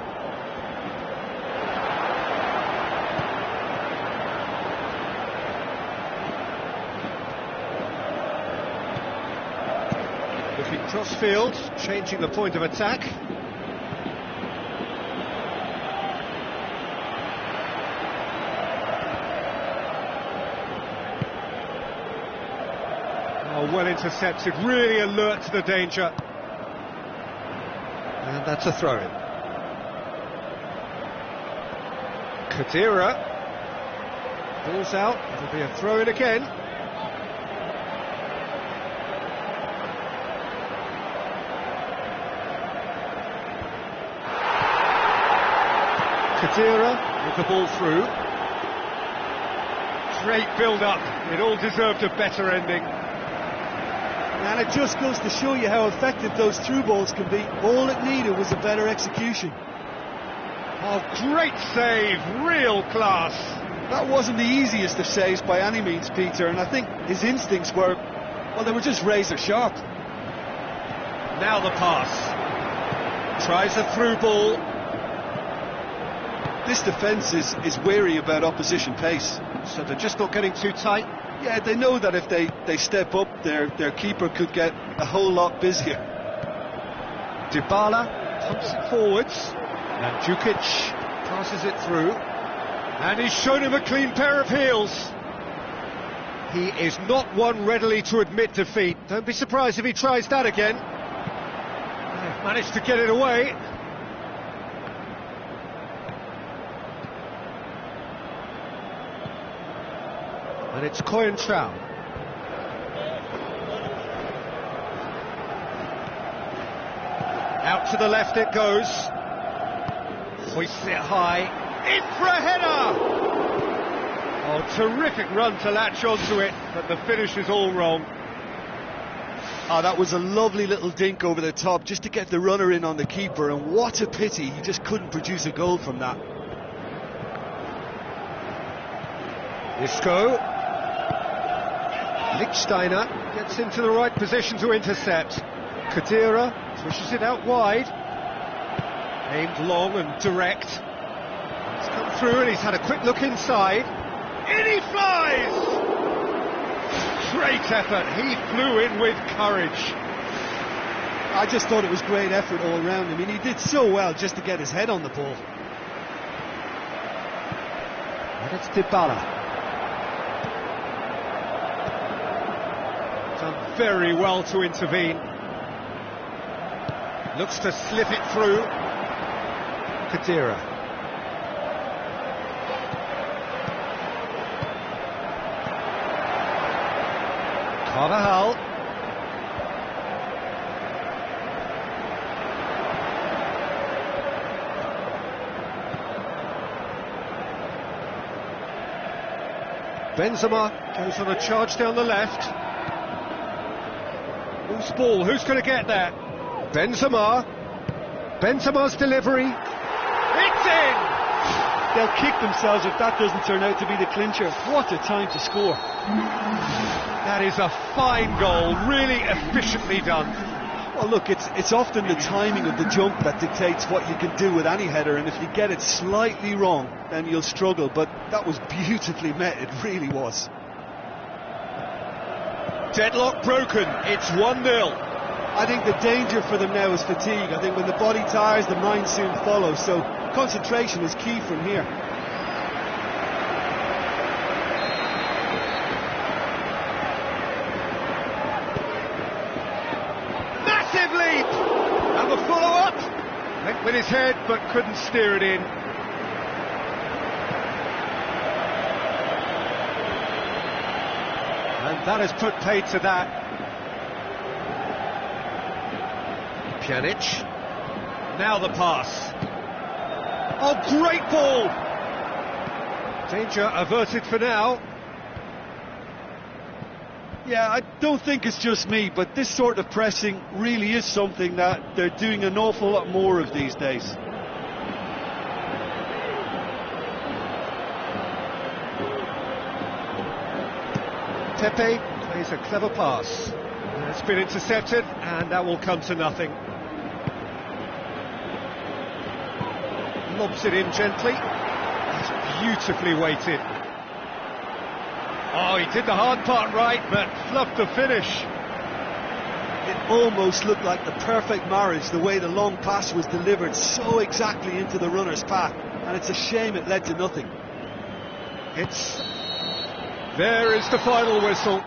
Crossfield, changing the point of attack. Oh, well intercepted, really alert to the danger. And that's a throw-in. Khedira. Ball's out, it'll be a throw-in again. Khedira with the ball through. Great build-up, it all deserved a better ending. And it just goes to show you how effective those through balls can be. All it needed was a better execution. Oh, great save, real class. That wasn't the easiest of saves by any means, Peter, and I think his instincts were, well, they were just razor sharp. Now the pass. Tries a through ball. This defence is wary about opposition pace. So they're just not getting too tight? Yeah, they know that if they step up, their keeper could get a whole lot busier. Dybala pumps it forwards. And Djukic passes it through. And he's shown him a clean pair of heels. He is not one readily to admit defeat. Don't be surprised if he tries that again. They've managed to get it away. And it's Coentrao. Out to the left it goes. Hoists it high. In for a header! Oh, terrific run to latch onto it, but the finish is all wrong. Oh, that was a lovely little dink over the top just to get the runner in on the keeper, and what a pity he just couldn't produce a goal from that. Isco. Lichtsteiner gets into the right position to intercept. Khedira pushes it out wide. Aimed long and direct. He's come through and he's had a quick look inside. In he flies! Great effort, he flew in with courage. I just thought it was great effort all round. I mean, he did so well just to get his head on the ball. And it's Dybala. Done very well to intervene. Looks to slip it through. Khedira. Carvajal. Benzema goes on a charge down the left. Loose ball, who's going to get that? Benzema. Benzema's delivery. It's in! They'll kick themselves if that doesn't turn out to be the clincher. What a time to score. That is a fine goal, really efficiently done. Well, look, it's often the timing of the jump that dictates what you can do with any header, and if you get it slightly wrong, then you'll struggle, but that was beautifully met, it really was. Deadlock broken, it's 1-0. I think the danger for them now is fatigue. I think when the body tires, the mind soon follows, so concentration is key from here. Massive leap! And the follow-up! Went with his head, but couldn't steer it in. And that has put paid to that. Pjanic. Now the pass. Oh, great ball! Danger averted for now. Yeah, I don't think it's just me, but this sort of pressing really is something that they're doing an awful lot more of these days. Pepe plays a clever pass. It's been intercepted, and that will come to nothing. Lobs it in gently. It's beautifully weighted. Oh, he did the hard part right, but fluffed the finish. It almost looked like the perfect marriage, the way the long pass was delivered so exactly into the runner's path, and it's a shame it led to nothing. There is the final whistle.